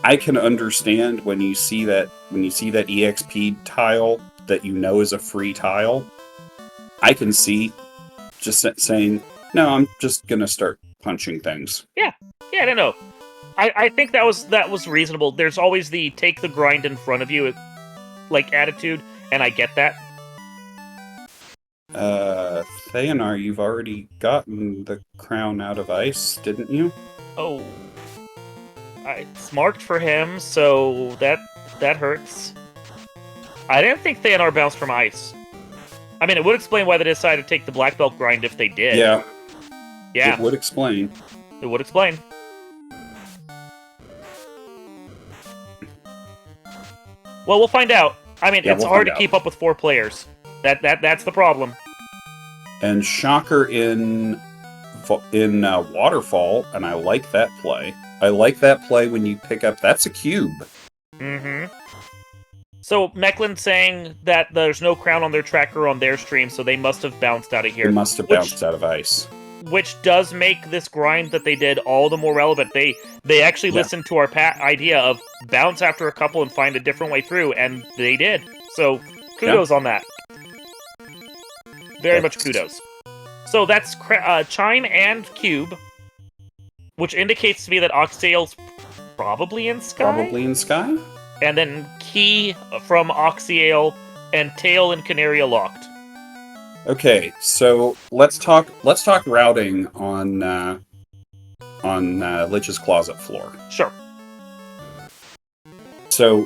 I can understand when you see that EXP tile that you know is a free tile. I can see just saying, no, I'm just gonna start punching things. Yeah, I don't know. I think that was reasonable. There's always the take the grind in front of you, like, attitude, and I get that. Theanar, you've already gotten the crown out of ice, didn't you? Oh, it's marked for him, so that hurts. I didn't think Theanar bounced from ice. I mean, it would explain why they decided to take the black belt grind if they did. Yeah. Yeah. It would explain. It would explain. Well, we'll find out. I mean, it's hard to keep up with 4 players. That's the problem. And Shocker in Waterfall, and I like that play. I like that play when you pick up... That's a cube. Mm-hmm. So, Mechlin saying that there's no crown on their tracker on their stream, so they must have bounced out of here. They must have bounced out of ice. Which does make this grind that they did all the more relevant. They actually listened to our idea of bounce after a couple and find a different way through, and they did. So, kudos on that. Very much kudos. So that's Chime and Cube, which indicates to me that Oxtail's probably in Sky? Probably in Sky? And then Key from Oxiale and Tail and Canaria locked. Okay, so let's talk routing on Lich's closet floor. Sure. So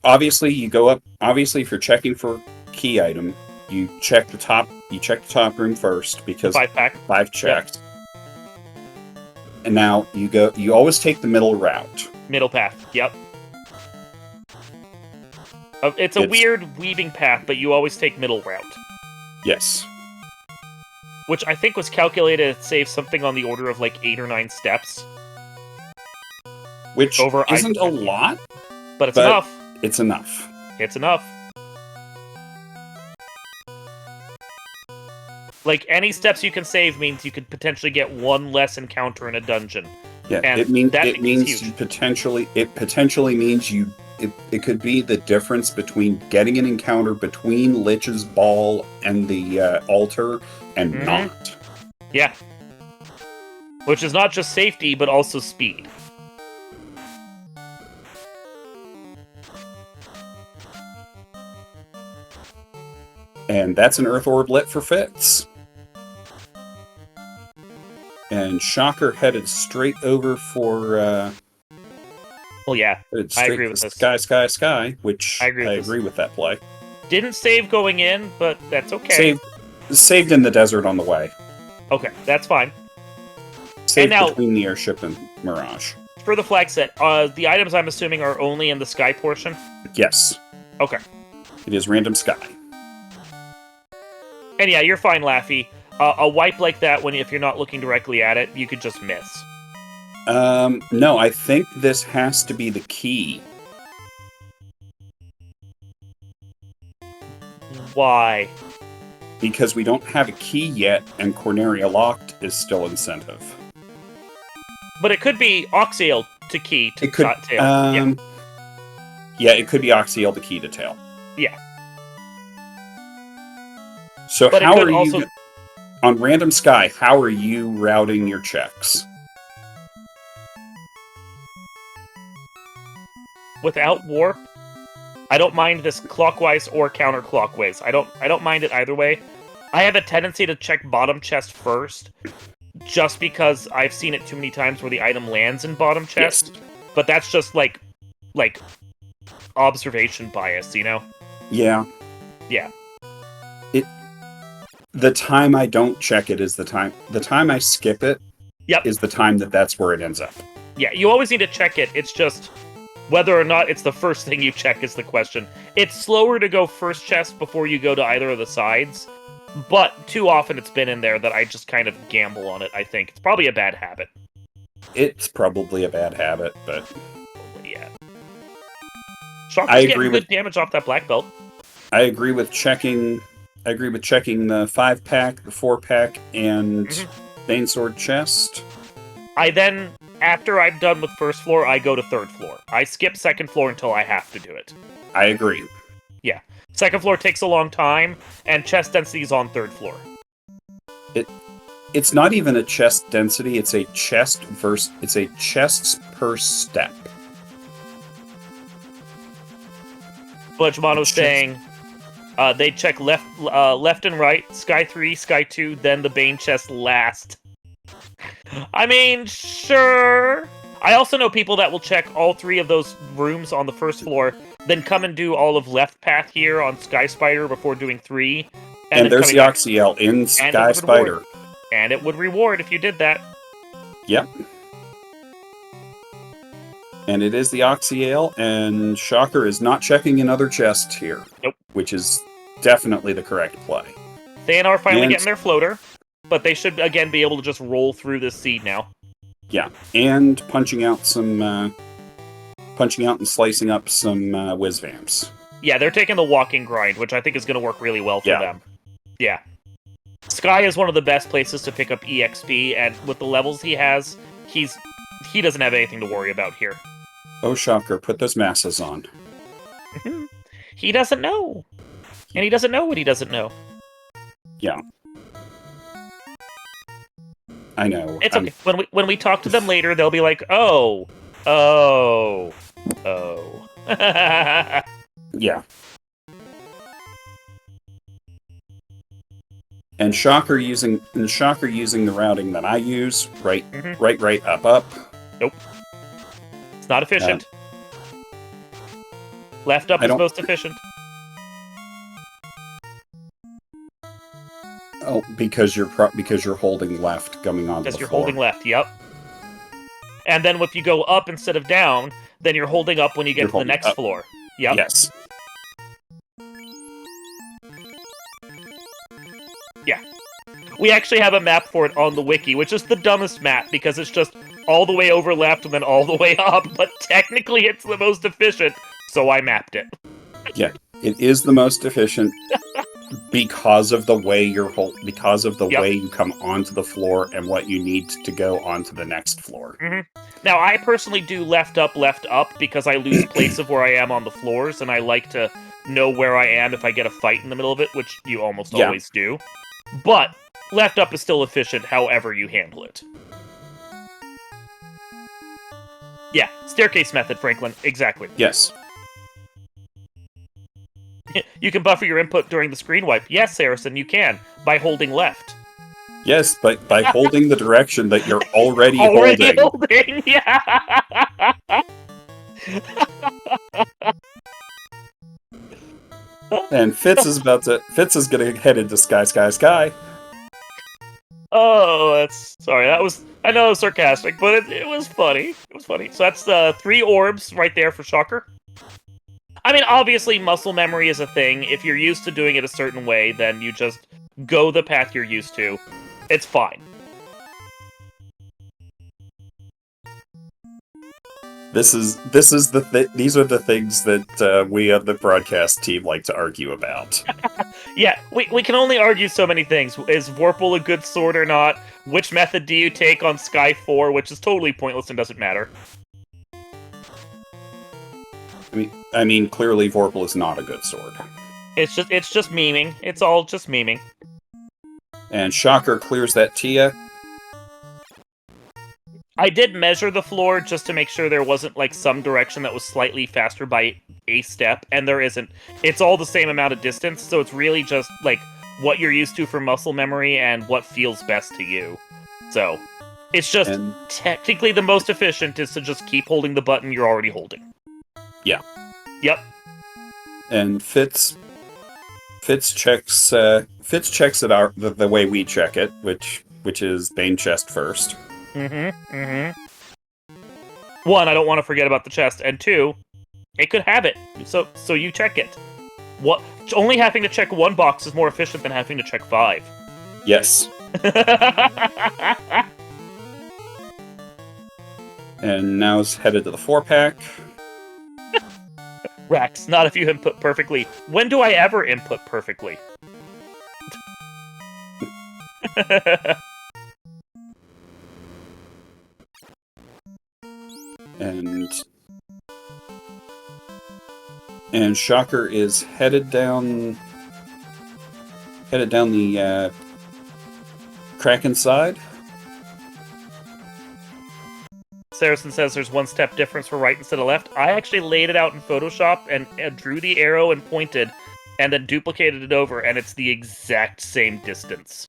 obviously you go up. Obviously, if you're checking for key item, you check the top. You check the top room first because 5-pack. 5 checks. Yep. And now you go. You always take the middle route. Middle path. Yep. It's a weird weaving path, but you always take middle route. Yes. Which I think was calculated to save something on the order of like 8 or 9 steps. Which isn't a lot. But it's enough. It's enough. It's enough. Like, any steps you can save means you could potentially get 1 less encounter in a dungeon. Yeah, and it means huge. you potentially means you it could be the difference between getting an encounter between Lich's ball and the altar and not. Yeah. Which is not just safety, but also speed. And that's an Earth Orb lit for Fitz. And Shocker headed straight over for... well, yeah, I agree with this. Sky, which I agree with that play. Didn't save going in, but that's okay. Saved in the desert on the way. Okay, that's fine. Saved between the airship and Mirage. For the flag set, the items I'm assuming are only in the sky portion? Yes. Okay. It is random sky. And yeah, you're fine, Laffy. A wipe like that, if you're not looking directly at it, you could just miss. No, I think this has to be the key. Why? Because we don't have a key yet, and Corneria Locked is still incentive. But it could be Oxiel to key to It could, tail. yeah, it could be Oxiel the key to tail. Yeah. So But how it could are also... you on Random Sky? How are you routing your checks? Without warp, I don't mind this clockwise or counterclockwise. I don't mind it either way. I have a tendency to check bottom chest first, just because I've seen it too many times where the item lands in bottom chest. Yes. But that's just like observation bias, you know? Yeah. Yeah. The time I don't check it is the time. The time I skip it Yep. is the time that's where it ends up. Yeah, you always need to check it. It's just whether or not it's the first thing you check is the question. It's slower to go first chest before you go to either of the sides, but too often it's been in there that I just kind of gamble on it, I think. It's probably a bad habit. It's probably a bad habit, but Yeah. Shocker's I agree getting good damage off that black belt. I agree with checking the 5-pack, the 4-pack, and Bainsword chest. I then, after I'm done with first floor, I go to third floor. I skip second floor until I have to do it. I agree. Yeah. Second floor takes a long time, and chest density is on third floor. It's not even a chest density, it's a chests per step. Budgemano's saying they check left and right, Sky 3, Sky 2, then the Bane chest last. I mean, sure. I also know people that will check all 3 of those rooms on the first floor, then come and do all of left path here on Sky Spider before doing 3. And there's the Oxiel in Sky Spider. And it would reward if you did that. Yep. And it is the Oxiel, and Shocker is not checking another chest here. Nope. Which is definitely the correct play. They are finally getting their floater, but they should, again, be able to just roll through this seed now. Yeah, and punching out and slicing up some whiz vamps. Yeah, they're taking the walking grind, which I think is going to work really well for them. Yeah. Sky is one of the best places to pick up EXP, and with the levels he has, he doesn't have anything to worry about here. Oh, Shocker, put those masses on. He doesn't know. And he doesn't know what he doesn't know. Yeah. I know. It's okay. When we talk to them later, they'll be like, oh. Yeah. And Shocker using the routing that I use, right, up. Nope. It's not efficient. Left up is most efficient. Oh, because you're holding left coming on. Because you're holding left. Yep. And then if you go up instead of down, then you're holding up when you get to the next floor. Yep. Yes. Yeah. We actually have a map for it on the wiki, which is the dumbest map because it's just all the way over left and then all the way up, but technically it's the most efficient, so I mapped it. Yeah, it is the most efficient because of the way way you come onto the floor and what you need to go onto the next floor. Now, I personally do left up because I lose place of where I am on the floors, and I like to know where I am if I get a fight in the middle of it, which you almost always do. But left up is still efficient however you handle it. Yeah, staircase method, Franklin. Exactly. Yes. You can buffer your input during the screen wipe. Yes, Saracen, you can, by holding left. Yes, but by holding the direction that you're already holding. Yeah. And Fitz is gonna head into Sky. Oh, I know it was sarcastic, but it was funny. It was funny. So that's 3 orbs right there for Shocker. I mean, obviously, muscle memory is a thing. If you're used to doing it a certain way, then you just go the path you're used to. It's fine. These are the things that we on the broadcast team like to argue about. Yeah, we can only argue so many things. Is Vorpal a good sword or not? Which method do you take on Sky 4, which is totally pointless and doesn't matter? I mean, clearly Vorpal is not a good sword. It's just memeing. It's all just memeing. And Shocker clears that Tia. I did measure the floor just to make sure there wasn't like some direction that was slightly faster by a step, and there isn't. It's all the same amount of distance, so it's really just like what you're used to for muscle memory and what feels best to you. So it's just technically the most efficient is to just keep holding the button you're already holding. Yeah. Yep. And Fitz checks it the way we check it, which is Bane chest first. One, I don't want to forget about the chest, and two, it could have it. So you check it. What? Only having to check one box is more efficient than having to check 5. Yes. And now it's headed to the 4-pack. Rex, not if you input perfectly. When do I ever input perfectly? And Shocker is headed down the Kraken side. Saracen says there's one step difference for right instead of left. I actually laid it out in Photoshop and drew the arrow and pointed, and then duplicated it over, and it's the exact same distance.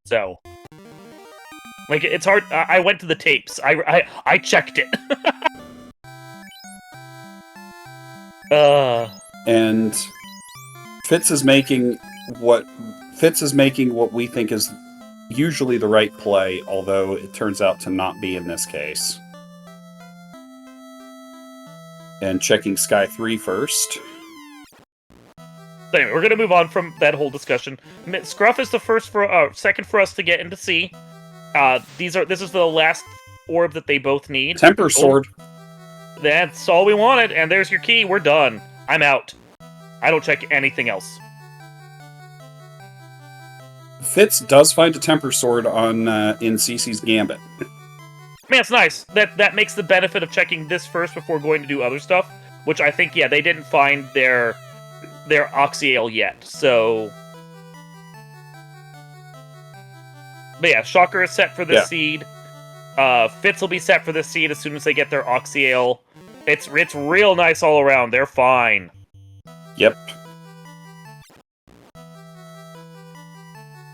So, like, it's hard. I went to the tapes. I checked it. And Fitz is making what we think is usually the right play, although it turns out to not be in this case. And checking Sky 3 first. So anyway, we're gonna move on from that whole discussion. Scruff is the second for us to get into C. This is the last orb that they both need. Temper Sword. That's all we wanted, and there's your key. We're done. I'm out. I don't check anything else. Fitz does find a Temper Sword on in Cece's Gambit. Man, it's nice. That makes the benefit of checking this first before going to do other stuff, which I think, yeah, they didn't find their Oxyale yet, so... But yeah, Shocker is set for this seed. Fitz will be set for this seed as soon as they get their Oxyale. It's real nice all around. They're fine. Yep.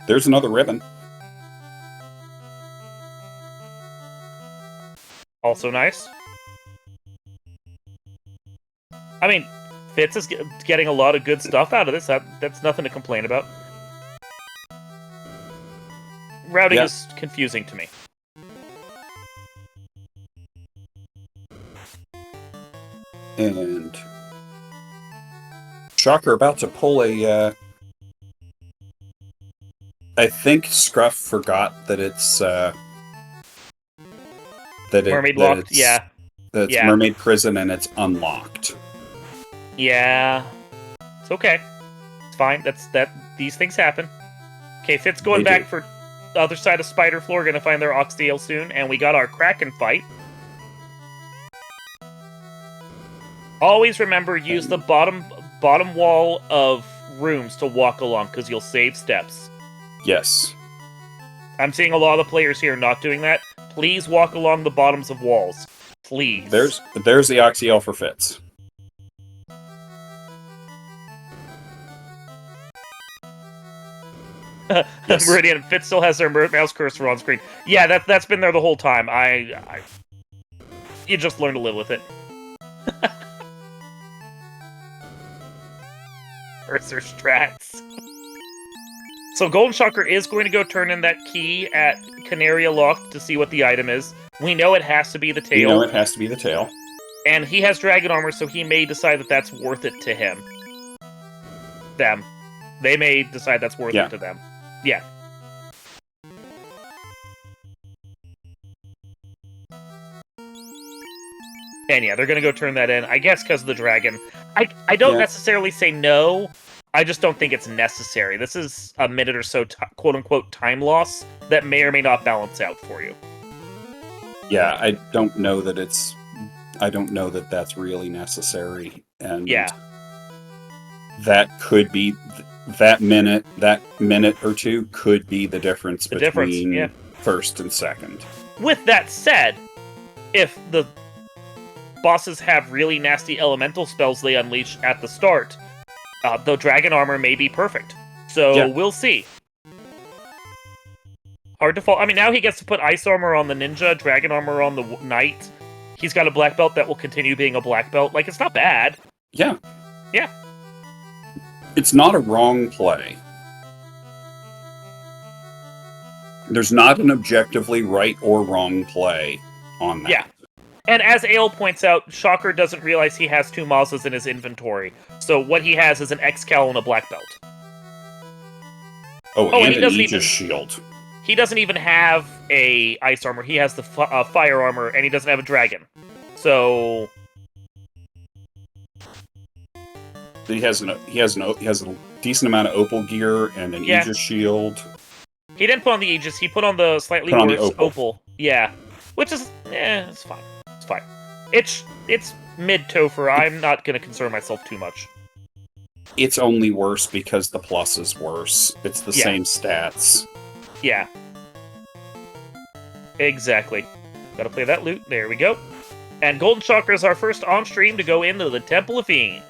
There's another ribbon. Also nice. I mean, Fitz is getting a lot of good stuff out of this. That's nothing to complain about. Routing is confusing to me. And Shocker about to pull a... I think Scruff forgot that it's... Mermaid locked, yeah. That's Mermaid Prison and it's unlocked. Yeah. It's okay. It's fine. These things happen. Okay, Fitz going back for the other side of Spider Floor, gonna find their Oxtail soon, and we got our Kraken fight. Always remember, use the bottom wall of rooms to walk along, because you'll save steps. Yes. I'm seeing a lot of the players here not doing that. Please walk along the bottoms of walls. Please. There's the Oxyale for Fitz. Yes. Meridian, Fitz still has their mouse cursor on screen. Yeah, that's been there the whole time. You just learn to live with it. Cursor strats. So Golden Shocker is going to go turn in that key at Canaria Lock to see what the item is. We know it has to be the tail. We know it has to be the tail. And he has dragon armor, so he may decide that that's worth it to him. Them. They may decide that's worth it to them. Yeah. And yeah, they're gonna go turn that in, I guess, because of the dragon. I don't Yeah. necessarily say no. I just don't think it's necessary. This is a minute or so, quote-unquote, time loss that may or may not balance out for you. Yeah, I don't know that that's really necessary, and Yeah. that could be that minute or two could be the difference between yeah. first and second. With that said, if the bosses have really nasty elemental spells they unleash at the start, the dragon armor may be perfect. So Yeah. we'll see. Hard to fall. I mean, now he gets to put ice armor on the ninja, dragon armor on the knight. He's got a black belt that will continue being a black belt. Like, it's not bad. Yeah. Yeah. It's not a wrong play. There's not an objectively right or wrong play on that. Yeah. And as Ale points out, Shocker doesn't realize he has 2 Mazas in his inventory. So what he has is an X-Cal and a black belt. And he an doesn't Aegis shield. He doesn't even have a ice armor. He has the fire armor, and he doesn't have a dragon. So He has a decent amount of opal gear and an Aegis shield. He didn't put on the Aegis. He put on the slightly worse opal. Yeah, which is it's fine. It's fine. It's mid Topher. I'm not gonna concern myself too much. It's only worse because the plus is worse. It's the same stats. Yeah. Exactly. Gotta play that loot. There we go. And Golden Shocker is our first on-stream to go into the Temple of Fiend.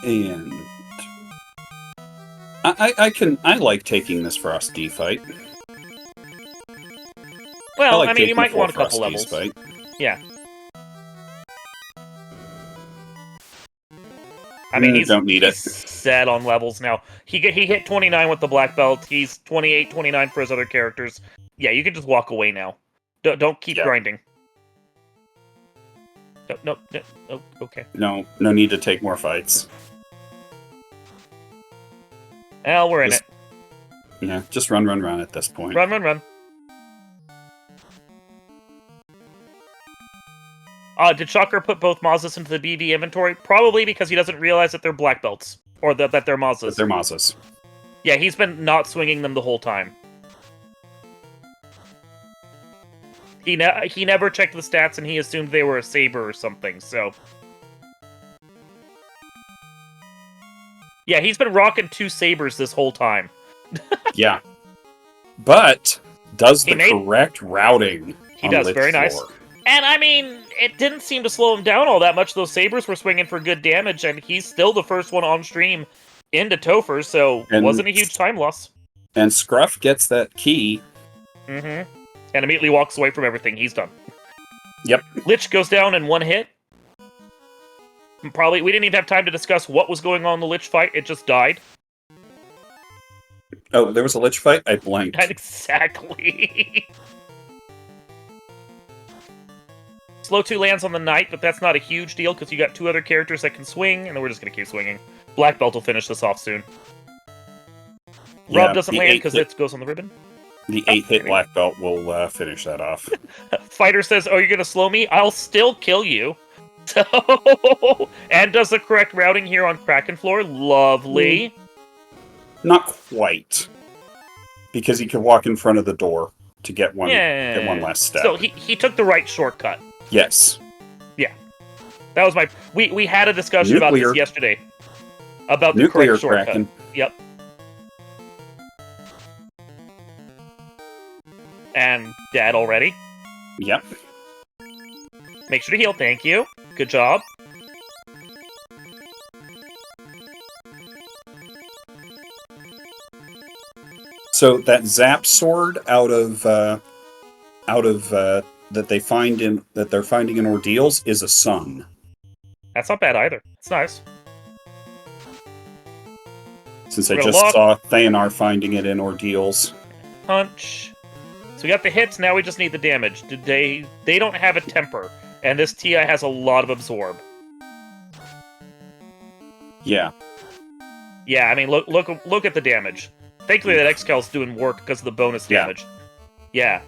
And I like taking this Frost D fight. Well, I mean, you might want a couple levels. Fight. Yeah. I mean, he's don't need it. Set on levels now. He hit 29 with the black belt. He's 28, 29 for his other characters. Yeah, you can just walk away now. Don't keep grinding. No, okay. No need to take more fights. Well, we're in it. Yeah, just run at this point. Run. Did Shocker put both Mazas into the BV inventory? Probably because he doesn't realize that they're black belts. Or that they're Mazas. That they're Mazas. Yeah, he's been not swinging them the whole time. He never checked the stats and he assumed they were a saber or something, so... Yeah, he's been rocking 2 sabers this whole time. Yeah. But does the correct routing. He does, very nice. And, I mean, it didn't seem to slow him down all that much. Those sabers were swinging for good damage, and he's still the first one on stream into Topher, so it wasn't a huge time loss. And Scruff gets that key. Mm-hmm. And immediately walks away from everything. He's done. Yep. Lich goes down in 1 hit. Probably, we didn't even have time to discuss what was going on in the Lich fight. It just died. Oh, there was a Lich fight? I blanked. Exactly. Slow 2 lands on the Knight, but that's not a huge deal because you got 2 other characters that can swing, and then we're just going to keep swinging. Black Belt will finish this off soon. Yeah, Rub doesn't land because it goes on the ribbon. The 8-hit Black Belt will finish that off. Fighter says, "Oh, you're going to slow me? I'll still kill you." So, and does the correct routing here on Kraken Floor. Lovely. Not quite. Because he could walk in front of the door to get one last step. So he took the right shortcut. Yes. Yeah. That was my... We had a discussion about this yesterday. About the correct shortcut. Kraken. Yep. And dead already. Yep. Make sure to heal, thank you. Good job. So that Zap sword that they're finding in Ordeals is a sun. That's not bad either. It's nice. Since I just saw Thanar finding it in Ordeals. Punch. So we got the hits, now we just need the damage. They don't have a temper, and this TI has a lot of absorb. Yeah. Yeah, I mean, look at the damage. Thankfully that X-Cal's doing work because of the bonus damage. Yeah.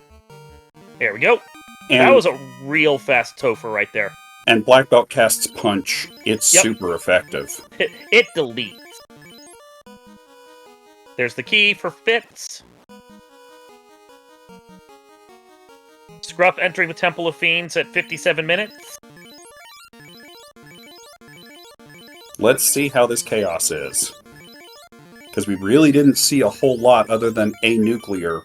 There we go. And, That was a real fast Topher right there. And Black Belt casts Punch. It's super effective. It deletes. There's the key for Fitz. Scruff entering the Temple of Fiends at 57 minutes. Let's see how this chaos is. Because we really didn't see a whole lot other than a nuclear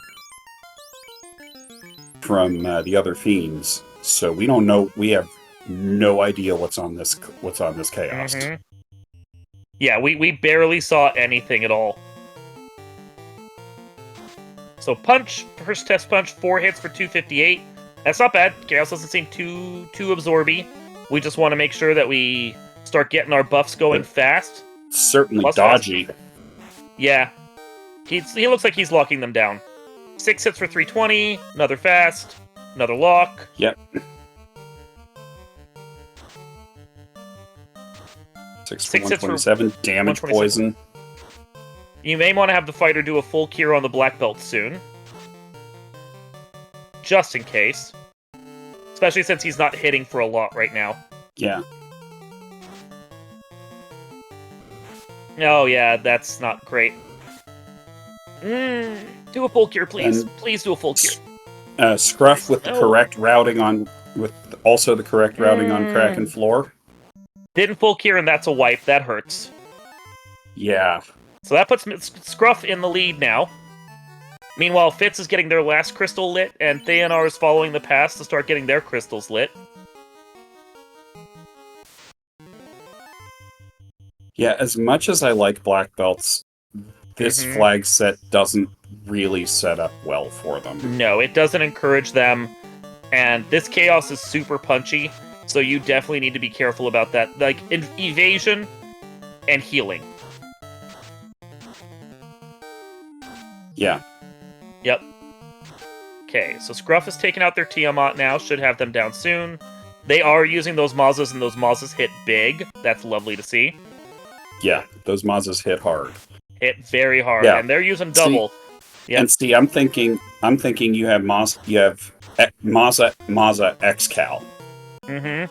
from the other fiends. So we don't know. We have no idea what's on this chaos. Mm-hmm. Yeah, we barely saw anything at all. So punch, first test punch, 4 hits for 258. That's not bad. Chaos doesn't seem too absorby. We just want to make sure that we start getting our buffs going fast. Certainly Plus dodgy. Fast. Yeah. He looks like he's locking them down. 6 hits for 320, another fast, another lock. Yep. 6 for 127, damage poison. You may want to have the fighter do a full cure on the black belt soon. Just in case. Especially since he's not hitting for a lot right now. Yeah. Oh yeah, that's not great. Do a full cure, please. And please do a full cure. Scruff with the correct routing on, with also the correct routing on Kraken Floor. Didn't full cure, and that's a wipe. That hurts. Yeah. So that puts Scruff in the lead now. Meanwhile, Fitz is getting their last crystal lit, and Theonar is following the pass to start getting their crystals lit. Yeah, as much as I like black belts, this flag set doesn't really set up well for them. No, it doesn't encourage them, and this chaos is super punchy, so you definitely need to be careful about that. Like, evasion and healing. Yeah. Yep. Okay, so Scruff has taken out their Tiamat now, should have them down soon. They are using those Mazas, and those Mazas hit big. That's lovely to see. Yeah, those Mazas hit hard. Hit very hard, yeah. And they're using double. Yep. And see, I'm thinking you have Maza X-Cal. Mm-hmm.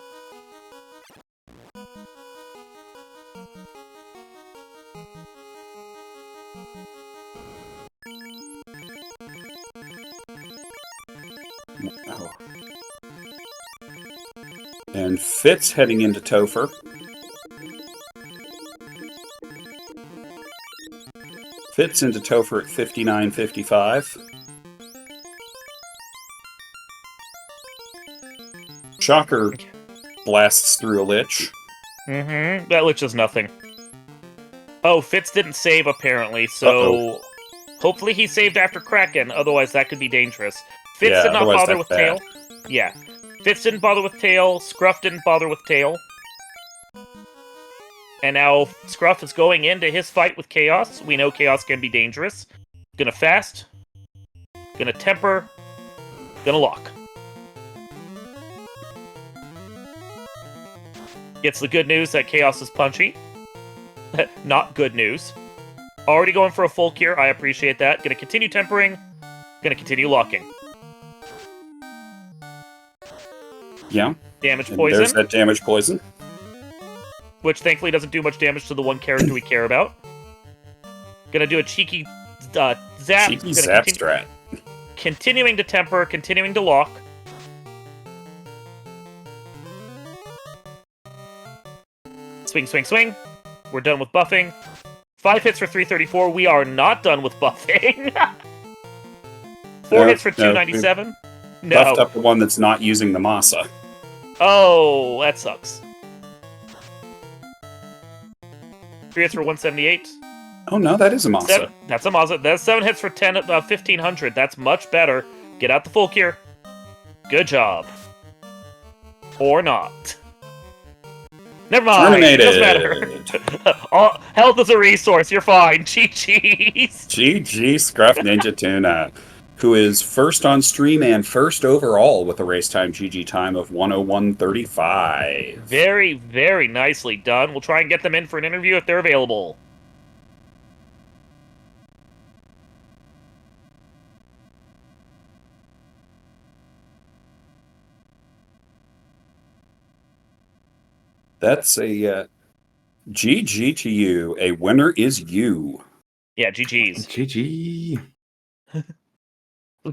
Oh. And Fitz heading into Topher. Fitz into Topher at 59.55. Shocker blasts through a Lich. Mm-hmm. That Lich is nothing. Oh, Fitz didn't save, apparently, so... Hopefully he saved after Kraken, otherwise that could be dangerous. Fitz did not bother with Tail. Yeah. Fitz didn't bother with Tail, Scruff didn't bother with Tail. And now Scruff is going into his fight with Chaos. We know Chaos can be dangerous. Gonna fast. Gonna temper. Gonna lock. Gets the good news that Chaos is punchy. Not good news. Already going for a full cure. I appreciate that. Gonna continue tempering. Gonna continue locking. Yeah. Damage and poison. There's that damage poison. Which thankfully doesn't do much damage to the one character we care about. Gonna do a cheeky zap. Cheeky zap strat. Continuing to temper, continuing to lock. Swing, swing, swing. We're done with buffing. 5 hits for 334. We are not done with buffing. 4 hits for 297. No. Buffed up the one that's not using the Masa. Oh, that sucks. 3 hits for 178. Oh no, that is a Masa. That's a Masa. That's 7 hits for 1500. That's much better. Get out the full cure. Good job. Or not. Never mind. Terminated. It doesn't matter. Health is a resource. You're fine. GG's. GG Scruff Ninja Tuna, who is first on stream and first overall with a race time GG time of 101.35. Very, very nicely done. We'll try and get them in for an interview if they're available. That's a GG to you. A winner is you. Yeah, GG's. GG.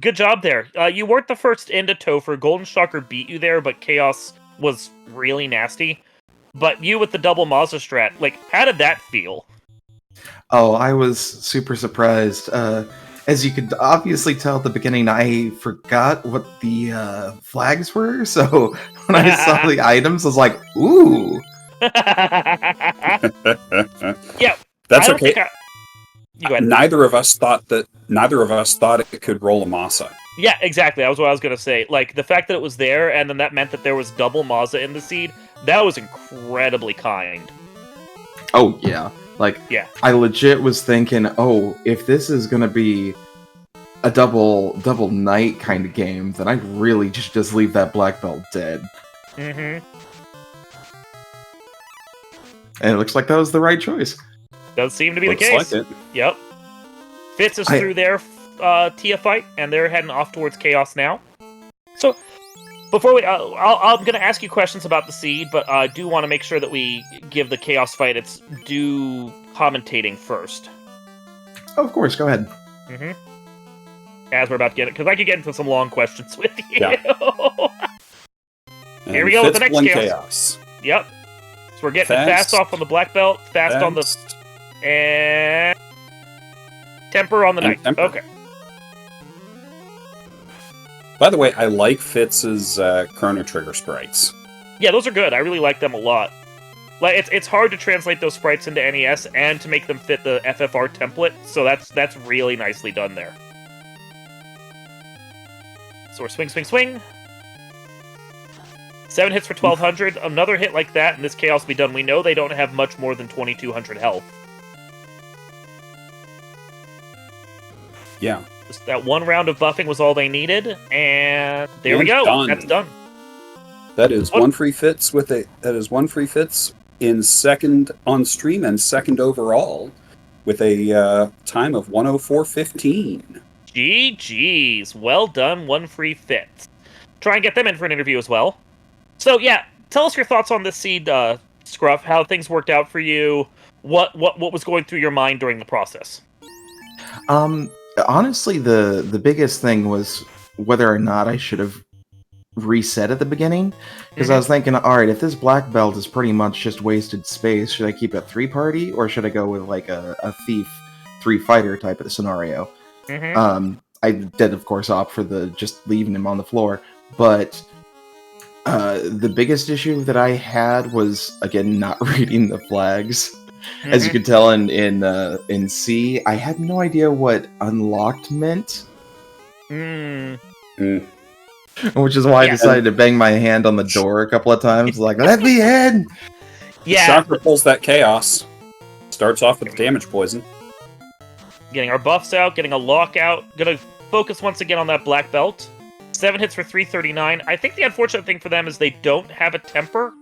Good job there. You weren't the first into Topher. Golden Shocker beat you there, but Chaos was really nasty. But you with the double Mazda strat, like, how did that feel? Oh, I was super surprised. As you could obviously tell at the beginning, I forgot what the flags were. So when I saw the items, I was like, "Ooh!" Yeah, That's I don't okay. think You go ahead. Neither of us thought it could roll a Masa. Yeah, exactly. That was what I was gonna say. Like the fact that it was there, and then that meant that there was double Mazda in the seed. That was incredibly kind. Oh yeah, like Yeah. I legit was thinking, oh, if this is gonna be a double knight kind of game, then I'd really just leave that black belt dead. Mm-hmm. And it looks like that was the right choice. Does seem to be Looks the case. like it. Yep. Fitz is through their Tia fight, and they're heading off towards Chaos now. So, before we, I'm going to ask you questions about the seed, but I do want to make sure that we give the Chaos fight its due commentating first. Oh, of course, go ahead. Mm-hmm. As we're about to get it, because I could get into some long questions with you. Yeah. Here we go with the next Fitz chaos. Yep. So we're getting fast off on the black belt, fast on the... And... Temper on the knight. Okay. By the way, I like Fitz's Chrono Trigger sprites. Yeah, those are good. I really like them a lot. Like it's hard to translate those sprites into NES and to make them fit the FFR template, so that's really nicely done there. So we're swing, swing, swing. 7 hits for 1200. Another hit like that, and this chaos will be done. We know they don't have much more than 2200 health. Yeah. Just that one round of buffing was all they needed, and there we go. Done. That's done. That is one free Fitz in second on stream and second overall with a time of 104.15. GG's. Well done, one free Fitz. Try and get them in for an interview as well. So yeah, tell us your thoughts on this seed, Scruff, how things worked out for you, what was going through your mind during the process. Honestly, the biggest thing was whether or not I should have reset at the beginning, because I was thinking, all right, if this black belt is pretty much just wasted space, should I keep it 3-party or should I go with like a thief 3-fighter type of scenario? I did, of course, opt for the just leaving him on the floor, but the biggest issue that I had was, again, not reading the flags. As you could tell in C, I had no idea what unlocked meant. Which is why I decided to bang my hand on the door a couple of times, like, let me in! Yeah. Shocker pulls that chaos. Starts off with damage poison. Getting our buffs out, getting a lockout. Gonna focus once again on that black belt. 7 hits for 339. I think the unfortunate thing for them is they don't have a temper,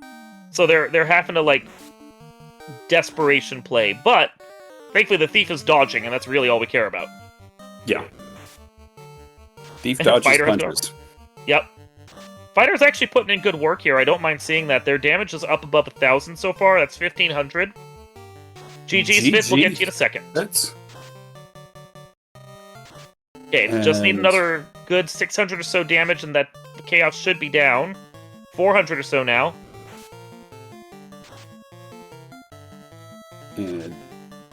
so they're having to like desperation play. But thankfully, the thief is dodging, and that's really all we care about. Yeah. Thief dodges punches. Yep. Fighter's actually putting in good work here. I don't mind seeing that. Their damage is up above 1,000 so far. That's 1,500. GG's Fitz, we'll get to you in a second. That's... Okay, just need another good 600 or so damage, and that the chaos should be down. 400 or so now. And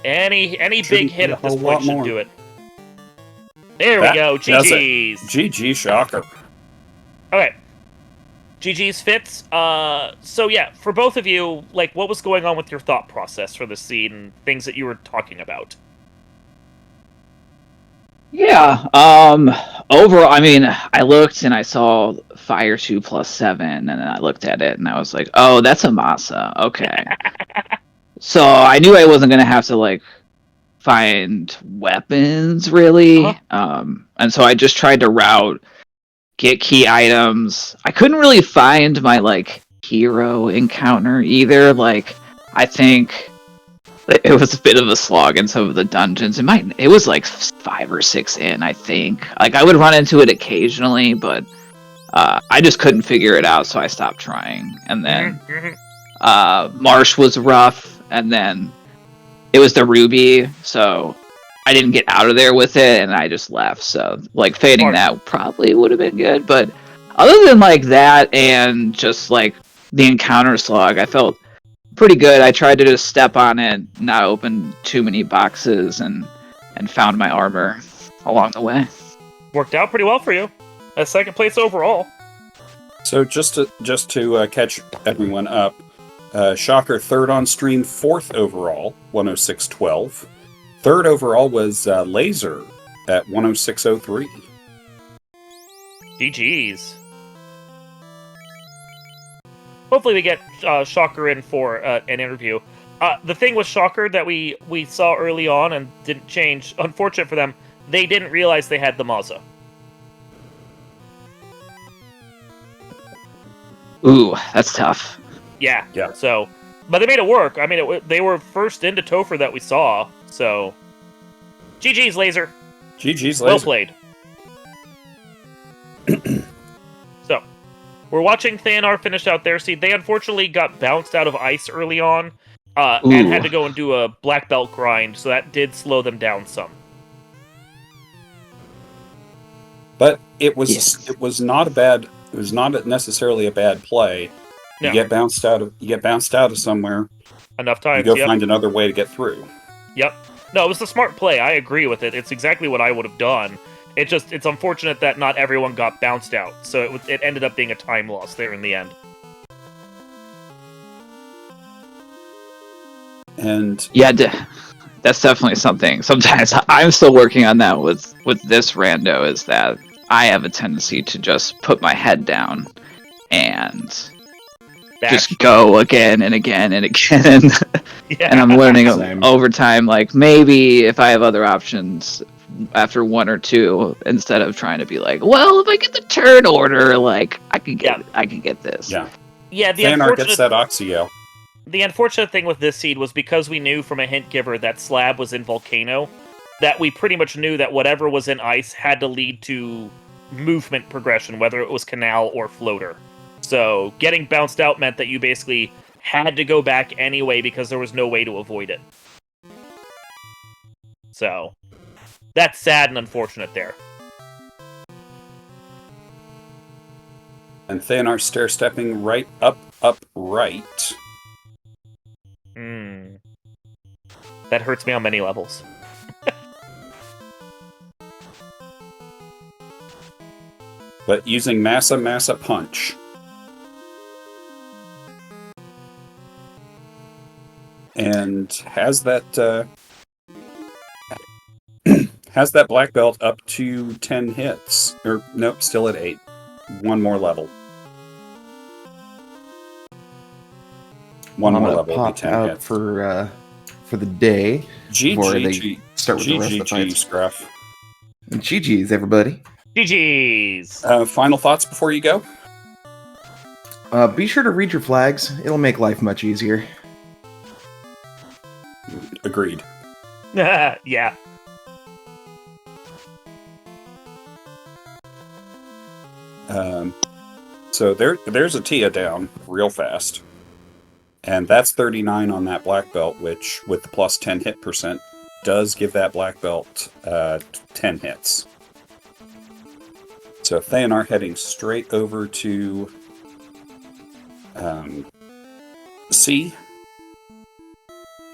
any big hit at this point should do it. There we go. GG's. GG Shocker. Okay. GG's Fitz. So yeah, for both of you, like, what was going on with your thought process for the seed and things that you were talking about? Yeah, overall, I mean, I looked and I saw Fire 2 plus 7, and then I looked at it and I was like, oh, that's a Masa. Okay. So I knew I wasn't going to have to, like, find weapons, really. And so I just tried to route, get key items. I couldn't really find my, like, hero encounter either. Like, I think it was a bit of a slog in some of the dungeons. It was like 5 or 6 in, I think. Like, I would run into it occasionally, but I just couldn't figure it out, so I stopped trying. And then Marsh was rough, and then it was the Ruby, so I didn't get out of there with it, and I just left. So, like, fading that probably would have been good, but other than, like, that and just, like, the encounter slog, I felt pretty good. I tried to just step on it, not open too many boxes, and found my armor along the way. Worked out pretty well for you. At second place overall. So just to catch everyone up, Shocker third on stream, fourth overall, 106.12. Third overall was Laser at 106.03. GG's. Hopefully we get Shocker in for an interview. The thing with Shocker that we saw early on and didn't change, unfortunate for them, they didn't realize they had the Mazda. Ooh, that's tough. Yeah. Yeah. So, but they made it work. I mean, they were first into Topher that we saw. So, GG's, Laser. GG's, Laser. Well played. So, we're watching Thanar finish out their seed. They unfortunately got bounced out of ice early on and had to go and do a black belt grind, so that did slow them down some. But it was not a bad. It was not necessarily a bad play. No. You get bounced out of somewhere. Enough times. You go find another way to get through. Yep. No, it was a smart play. I agree with it. It's exactly what I would have done. It's unfortunate that not everyone got bounced out, so it ended up being a time loss there in the end. And yeah, that's definitely something. Sometimes I'm still working on that with this rando, is that I have a tendency to just put my head down and just go again and again and again. Yeah. And I'm learning over time, like, maybe if I have other options after one or two, instead of trying to be like, well, if I get the turn order, like, I can get this. Yeah. Yeah, Thanar gets that Oxio. The unfortunate thing with this seed was because we knew from a hint giver that Slab was in Volcano, that we pretty much knew that whatever was in Ice had to lead to movement progression, whether it was Canal or Floater. So getting bounced out meant that you basically had to go back anyway because there was no way to avoid it. So that's sad and unfortunate there. And Thanar stair-stepping right up, right. That hurts me on many levels. But using Massa Punch. And has that black belt up to 10 hits. Or nope, still at 8. One more level. One more level will be 10 hits. For the day. Before they GG. start with the rest of the GG, fights. Scruff. And GG's, everybody. GG's! Final thoughts before you go? Be sure to read your flags. It'll make life much easier. Agreed. Yeah. So there's a Tia down real fast. And that's 39 on that black belt, which, with the plus 10 hit percent, does give that black belt 10 hits. So Thanar heading straight over to C.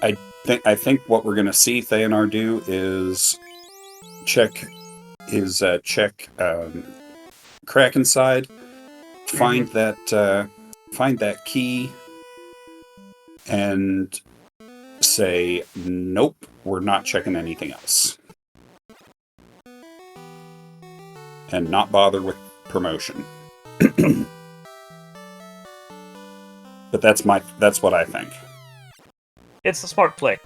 I think what we're going to see Thanar do is check Kraken side, find that key, and say, nope, we're not checking anything else. And not bother with promotion. But that's what I think. It's a smart play.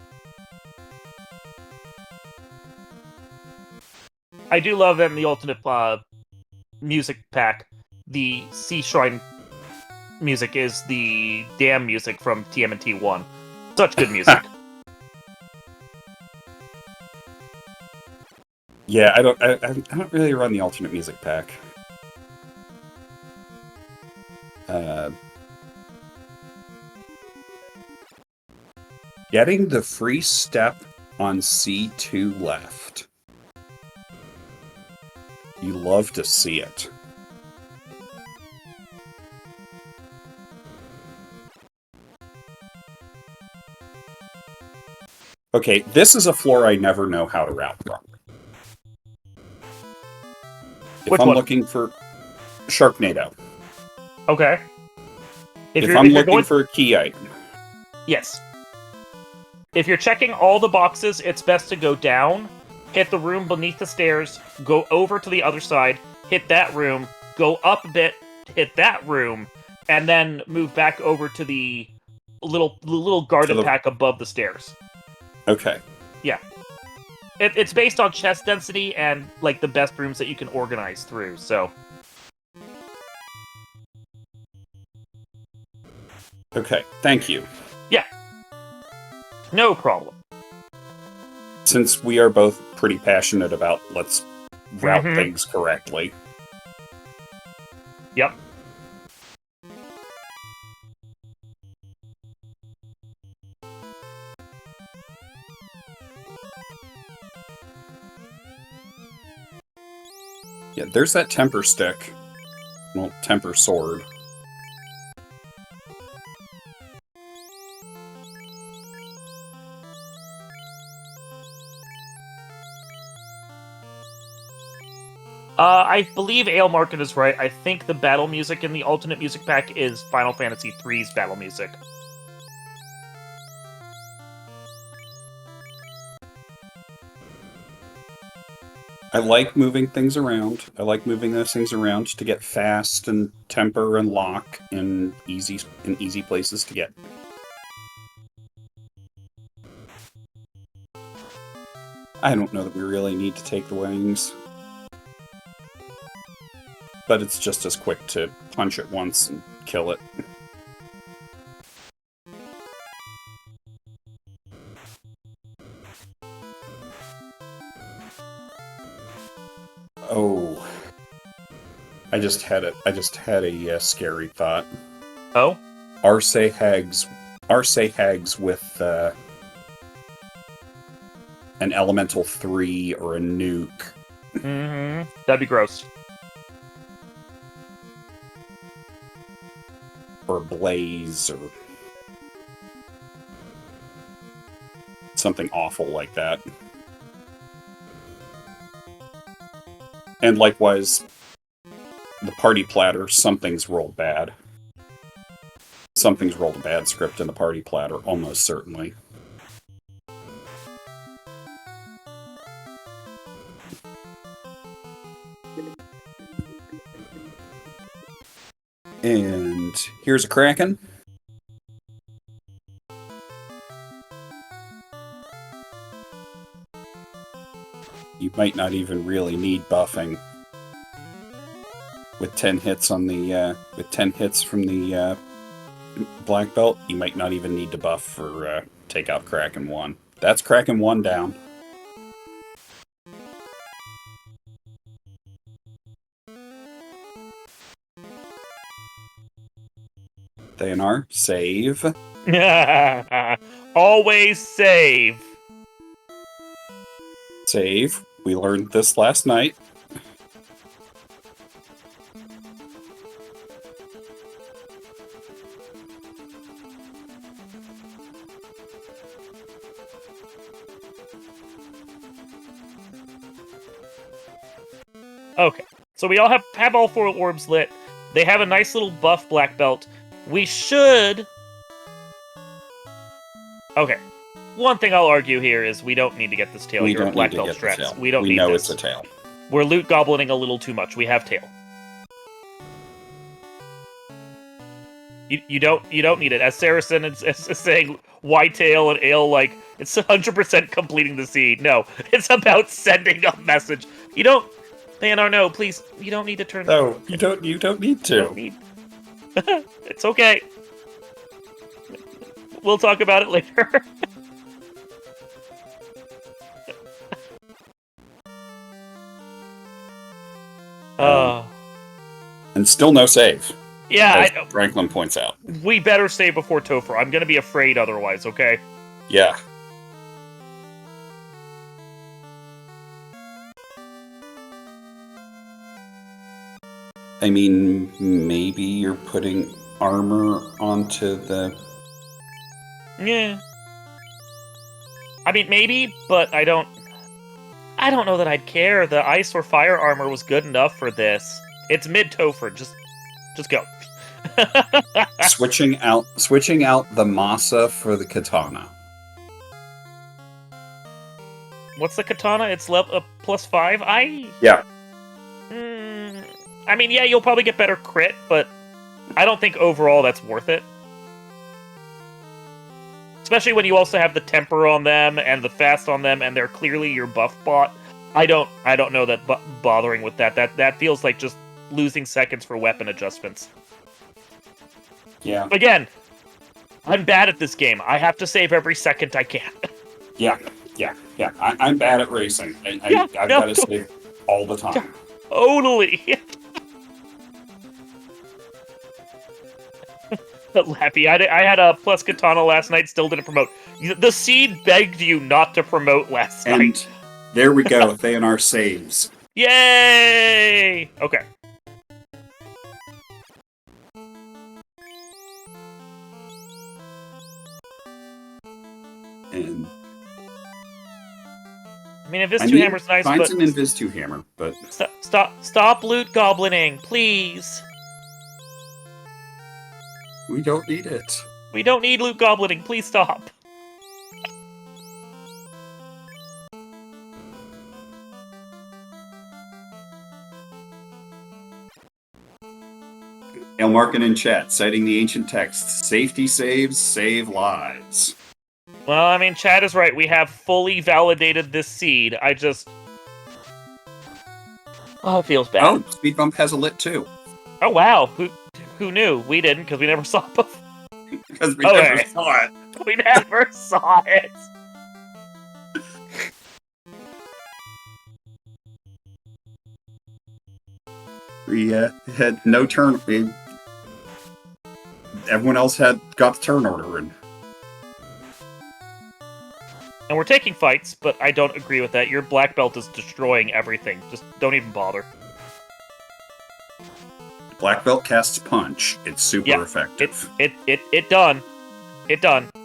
I do love that in the Ultimate music pack, the Sea Shrine music is the damn music from TMNT 1. Such good music. Yeah, I don't really run the alternate music pack. Getting the free step on C2 left. You love to see it. Okay, this is a floor I never know how to route from. If Which I'm one? looking for Sharknado. Okay. If I'm looking for a key item. Yes. If you're checking all the boxes, it's best to go down, hit the room beneath the stairs, go over to the other side, hit that room, go up a bit, hit that room, and then move back over to the little garden pack above the stairs. Okay. Yeah. It's based on chest density and like the best rooms that you can organize through, so. Okay, thank you. Yeah. No problem. Since we are both pretty passionate about let's route Mhm. things correctly. Yep. Yeah, there's that temper stick. Well, temper sword. I believe Ale Market is right. I think the battle music in the alternate music pack is Final Fantasy III's battle music. I like moving things around. I like moving those things around to get fast and temper and lock in easy places to get. I don't know that we really need to take the wings. But it's just as quick to punch it once and kill it. Oh. I just had a scary thought. Oh? Arce Hags with an Elemental 3 or a nuke. Mm-hmm. That'd be gross. Or Blaze, or something awful like that. And likewise, the party platter, something's rolled bad. Something's rolled a bad script in the party platter, almost certainly. And here's a Kraken. You might not even really need buffing. With 10 hits on the with 10 hits from the black belt, you might not even need to buff for take out Kraken 1. That's Kraken 1 down. Theonar, save. Always save. Save. We learned this last night. Okay, so we all have all 4 orbs lit. They have a nice little buff black belt. We should... Okay. One thing I'll argue here is we don't need to get this tail. We You're a don't black need to belt get the strats. tail. We don't We need know this. it's a tail. We're loot goblining a little too much. We have tail. You don't need it. As Saracen is saying, why tail and ale, like, it's 100% completing the seed. No, it's about sending a message. You don't... Theonar, no, please. You don't need to turn... No, you don't need to. You don't need... It's okay. We'll talk about it later. And still no save. Yeah, As I know. Franklin points out. We better save before Topher. I'm gonna be afraid otherwise, okay? Yeah. I mean, maybe you're putting armor onto the... Yeah. I mean, maybe, but I don't know that I'd care. The ice or fire armor was good enough for this. It's mid-Topher. Just go. switching out the Masa for the katana. What's the katana? It's level +5. Yeah. I mean, yeah, you'll probably get better crit, but I don't think overall that's worth it. Especially when you also have the temper on them and the fast on them, and they're clearly your buff bot. I don't know that bothering with that. That feels like just losing seconds for weapon adjustments. Yeah. Again, I'm bad at this game. I have to save every second I can. Yeah. I'm bad at racing. I've got to save all the time. Totally. Lappy, I had a plus katana last night, still didn't promote. The seed begged you not to promote last night. There we go, Thanar saves. Yay! Okay. And I mean, Invis 2 Hammer's nice, find but... an Invis 2 Hammer, but... Stop loot goblining, please! We don't need it. We don't need loot goblining, please stop! Elmarkin in chat, citing the ancient texts, safety saves save lives. Well, I mean, Chad is right. We have fully validated this seed. I just... Oh, it feels bad. Oh, Speed Bump has a lit too. Oh, wow. Who knew? We didn't, because we never saw it before. Because we never saw it. We never saw it. We had no turn. Everyone else got the turn order, and we're taking fights, but I don't agree with that. Your black belt is destroying everything. Just don't even bother. Black Belt casts Punch. It's super effective. It done. It done. I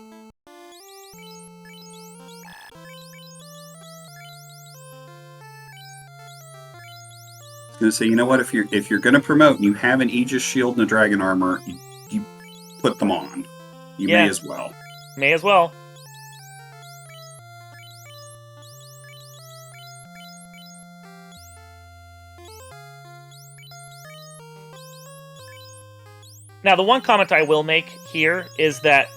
was gonna say, you know what? If you're gonna promote and you have an Aegis shield and a dragon armor, you put them on. You may as well. May as well. Now, the one comment I will make here is that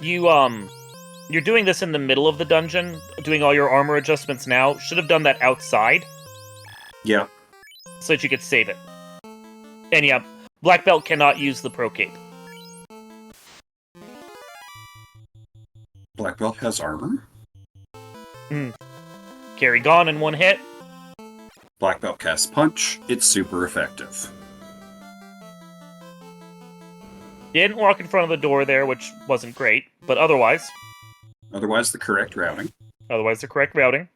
you're doing this in the middle of the dungeon, doing all your armor adjustments now. Should have done that outside. Yeah. So that you could save it. And yeah, Black Belt cannot use the Pro Cape. Black Belt has armor? Carry gone in one hit. Black Belt casts Punch. It's super effective. Didn't walk in front of the door there, which wasn't great, but otherwise... Otherwise, the correct routing. Otherwise, the correct routing.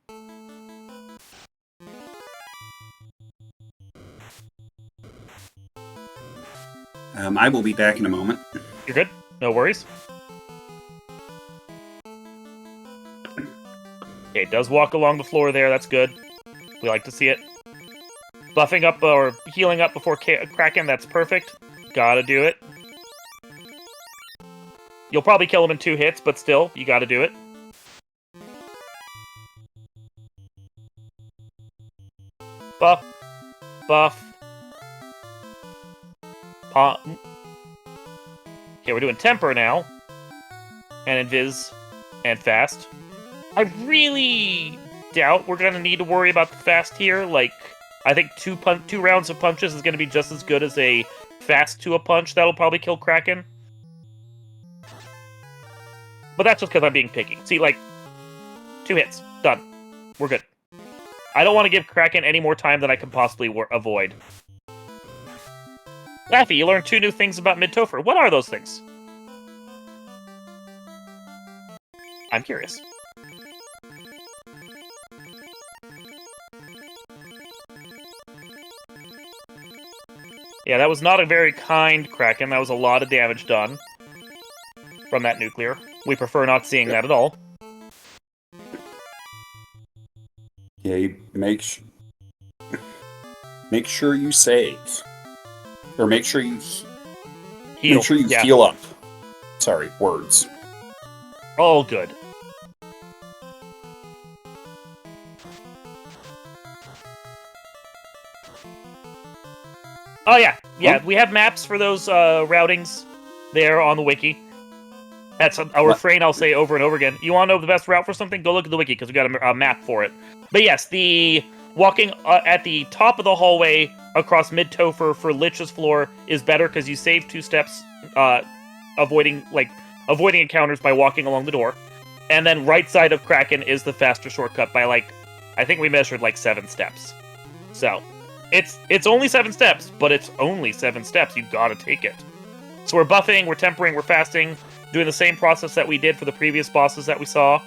I will be back in a moment. You're good? No worries. Okay, it does walk along the floor there, that's good. We like to see it. Buffing up or healing up before Kraken, that's perfect. Gotta do it. You'll probably kill him in 2 hits, but still, you gotta do it. Buff. Buff. Okay, we're doing Temper now. And Invis. And Fast. I really doubt we're gonna need to worry about the Fast here. Like, I think 2 rounds of punches is gonna be just as good as a Fast to a punch. That'll probably kill Kraken. But that's just because I'm being picky. See, like, 2 hits. Done. We're good. I don't want to give Kraken any more time than I can possibly avoid. Laffy, you learned 2 new things about Mid-Topher. What are those things? I'm curious. Yeah, that was not a very kind Kraken. That was a lot of damage done from that nuclear. We prefer not seeing that at all. Yeah, you make sure you save. Or make sure you Heal. Yeah. heal up. Sorry, words. All good. Oh yeah, Oh. we have maps for those routings there on the wiki. That's a refrain I'll say over and over again. You want to know the best route for something? Go look at the wiki, because we got a map for it. But yes, the walking at the top of the hallway across mid-Topher for Lich's floor is better, because you save 2 steps avoiding encounters by walking along the door. And then right side of Kraken is the faster shortcut by, I think we measured 7 steps. So, it's only 7 steps, but it's only 7 steps. You gotta take it. So we're buffing, we're tempering, we're fasting, doing the same process that we did for the previous bosses that we saw.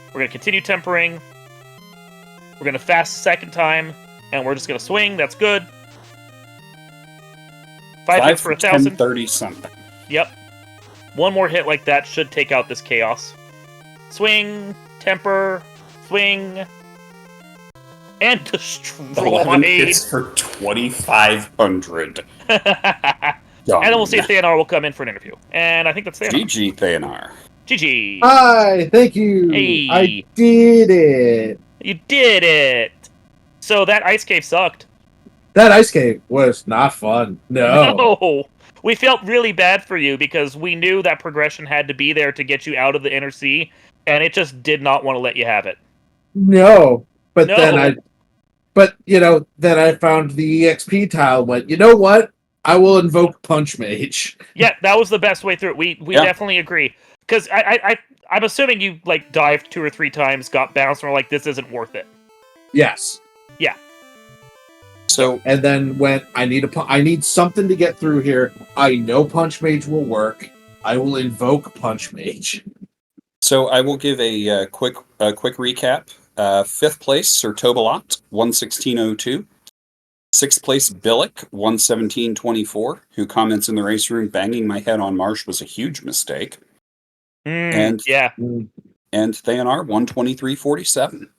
We're gonna continue tempering. We're gonna fast a second time, and we're just gonna swing. That's good. 5 hits for 1,000. 30 something. Yep. One more hit like that should take out this chaos. Swing, temper, swing, and destroy. 11 hits for 2,500. And then we'll see if Theanar will come in for an interview. And I think that's Theanar. GG, Theanar. GG. Hi, thank you. Hey. I did it. You did it. So that ice cave sucked. That ice cave was not fun. No. No. We felt really bad for you because we knew that progression had to be there to get you out of the inner sea, and it just did not want to let you have it. No. But No. then I found the EXP tile and went, you know what? I will invoke Punch Mage. Yeah, that was the best way through it. We definitely agree. Because I'm assuming you dived 2 or 3 times, got bounced, and were like, this isn't worth it. Yes. Yeah. So, And then went, I need something to get through here. I know Punch Mage will work. I will invoke Punch Mage. so I will give a quick recap. 5th place, Sir Tobalot, 116.02. 6th place, Billick, 117.24, who comments in the race room, banging my head on Marsh was a huge mistake. And Yeah. And Theanar, 123.47.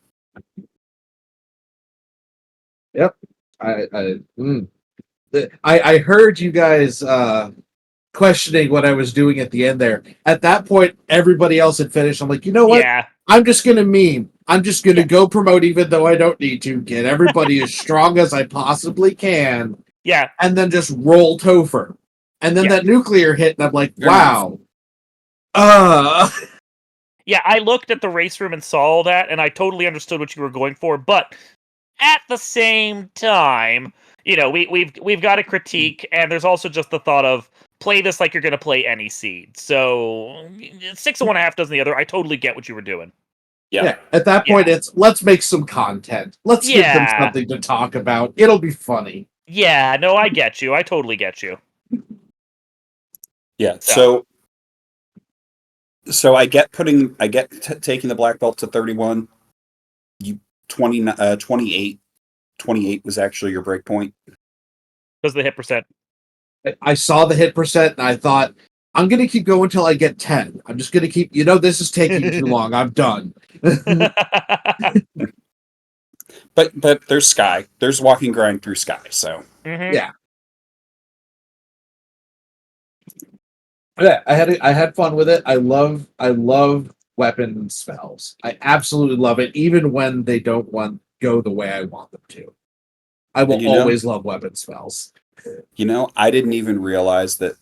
Yep. I heard you guys questioning what I was doing at the end there. At that point, everybody else had finished. I'm like, you know what? Yeah. I'm just going to meme. I'm just going to go promote even though I don't need to. Get everybody as strong as I possibly can. Yeah. And then just roll Topher. And then that nuclear hit, and I'm like, wow. Yeah, I looked at the race room and saw all that, and I totally understood what you were going for, but at the same time, we've got a critique, and there's also just the thought of play this like you're going to play any seed. So 6 of one, half dozen the other. I totally get what you were doing. Yeah. At that point, it's let's make some content. Let's give them something to talk about. It'll be funny. Yeah, no, I get you. I totally get you. Yeah. So I get taking the black belt to 31. 28 was actually your break point. Because the hit percent. I saw the hit percent and I thought, I'm going to keep going until I get 10. I'm just going to keep, this is taking too long. I'm done. But there's Sky. There's walking grind through Sky, so. Mm-hmm. Yeah. Yeah, I had fun with it. I love weapon spells. I absolutely love it, even when they don't go the way I want them to. I will always love weapon spells. I didn't even realize that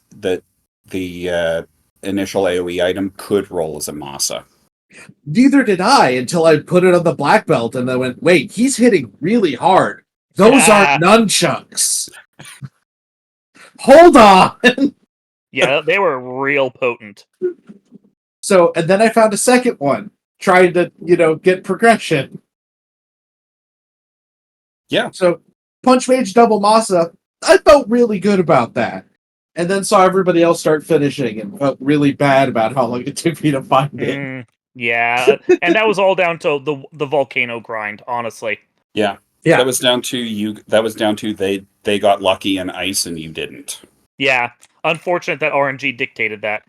the initial AoE item could roll as a Masa. Neither did I until I put it on the black belt and I went, wait, he's hitting really hard. Those aren't nunchucks. Hold on. Yeah, they were real potent. So, and then I found a second one, trying to, get progression. Yeah. So, Punch Mage Double Masa, I felt really good about that. And then saw everybody else start finishing and felt really bad about how long it took me to find it. Yeah, and that was all down to the volcano grind, honestly. Yeah. Yeah. That was down to you. That was down to they got lucky in ice and you didn't. Yeah, unfortunate that RNG dictated that.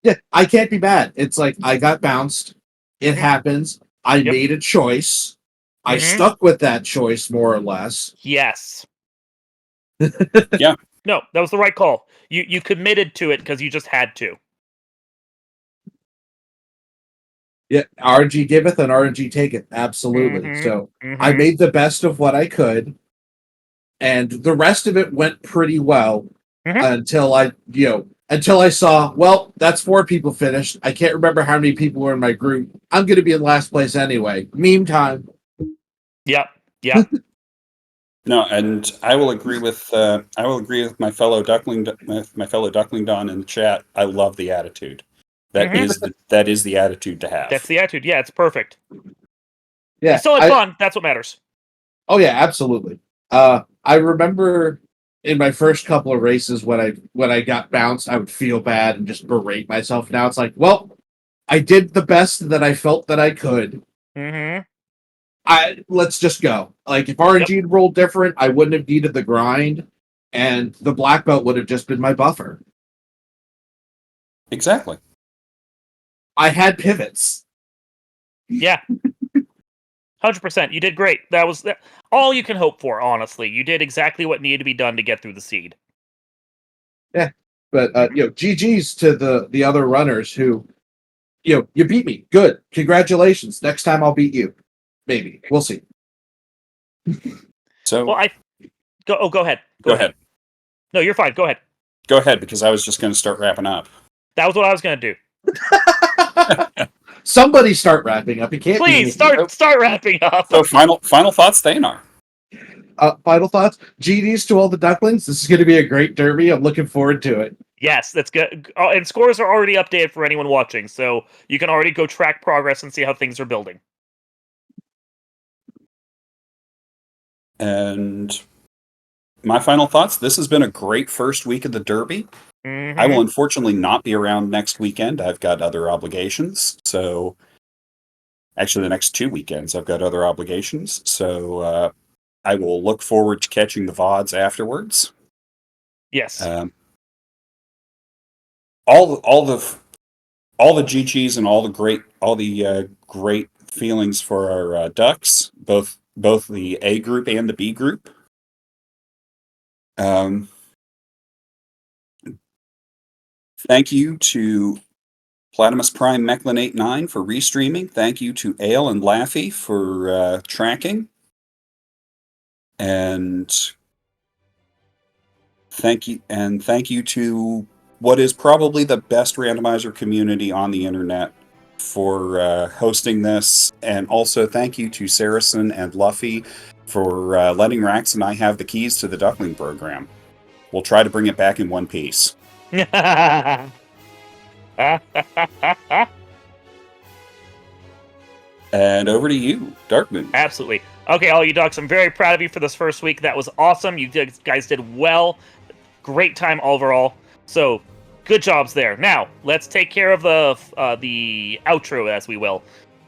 Yeah, I can't be mad. It's like I got bounced. It Mhm. happens. I Yep. made a choice. I Mhm. stuck with that choice more or less. Yes. Yeah. No, that was the right call. You committed to it because you just had to. Yeah, RNG giveth and RNG taketh. Absolutely. Mhm. So I Mhm. made the best of what I could, and the rest of it went pretty well Mhm. until I saw, well, that's 4 people finished. I can't remember how many people were in my group. I'm going to be in last place anyway. Meme time. Yep. Yep. No, and I will agree with my fellow duckling Don in the chat. I love the attitude. Mhm. That is the attitude to That's have. the attitude. Yeah, it's perfect. You Yeah. still had fun. That's what matters. Oh yeah, absolutely. I remember in my first couple of races when I got bounced, I would feel bad and just berate myself. Now it's like, well, I did the best that I felt that I could. Mhm. Let's just go. Like if Yep. RNG had rolled different, I wouldn't have needed the grind, and the black belt would have just been my buffer. Exactly. I had pivots. Yeah. 100%. You did great. That was all you can hope for, honestly. You did exactly what needed to be done to get through the seed. Yeah, but GG's to the other runners who, you beat me. Good, congratulations. Next time I'll beat you. Maybe we'll see. So Well, go ahead. go ahead. No, you're fine. Go ahead. Go ahead, because I was just going to start wrapping up. That was what I was going to do. Somebody start wrapping up. It can't be me. Please start wrapping up. So final thoughts, Thanar. Final thoughts. GDs to all the ducklings. This is going to be a great derby. I'm looking forward to it. Yes, that's good. And scores are already updated for anyone watching, so you can already go track progress and see how things are building. And my final thoughts. This has been a great first week of the Derby. Mhm. I will unfortunately not be around next weekend. I've got other obligations. So, actually, the next 2 weekends, I've got other obligations. So, I will look forward to catching the VODs afterwards. Yes. All the GGs and all the great feelings for our ducks, both the A group and the B group. Thank you to Platimus Prime Mechlin 89 for restreaming. Thank you to Ale and Laffy for tracking. And thank you to what is probably the best randomizer community on the internet for hosting this. And also thank you to Saracen and Luffy for letting Rax and I have the keys to the Duckling program. We'll try to bring it back in one piece. And over to you, Darkmoon. Absolutely. Okay, all you ducks, I'm very proud of you for this first week. That was awesome. You guys did well. Great time overall. So, good jobs there. Now, let's take care of the outro, as we will.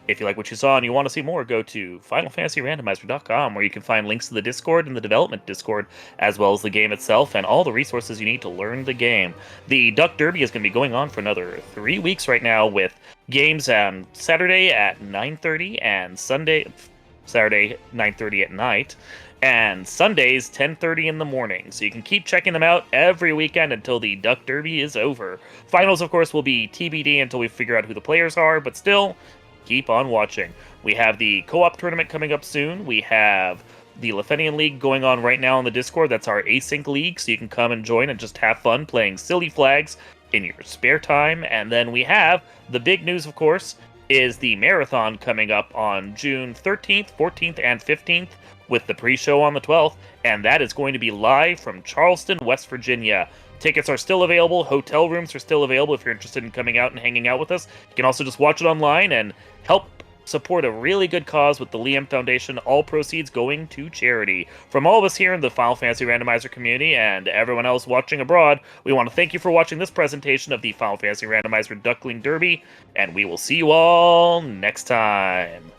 If you like what you saw and you want to see more, go to FinalFantasyRandomizer.com, where you can find links to the Discord and the development Discord, as well as the game itself and all the resources you need to learn the game. The Duck Derby is going to be going on for another 3 weeks right now, with games on Saturday at 9:30 and Saturday 9:30 at night, and Sundays 10:30 in the morning. So you can keep checking them out every weekend until the Duck Derby is over. Finals, of course, will be TBD until we figure out who the players are, but still, keep on watching. We have the co-op tournament coming up soon. We have the Lefenian League going on right now on the Discord. That's our async league, so you can come and join and just have fun playing silly flags in your spare time. And then we have the big news, of course, is the marathon coming up on June 13th, 14th, and 15th, with the pre-show on the 12th, and that is going to be live from Charleston, West Virginia. Tickets are still available. Hotel rooms are still available if you're interested in coming out and hanging out with us. You can also just watch it online and help support a really good cause with the Liam Foundation, all proceeds going to charity. From all of us here in the Final Fantasy Randomizer community and everyone else watching abroad, we want to thank you for watching this presentation of the Final Fantasy Randomizer Duckling Derby, and we will see you all next time.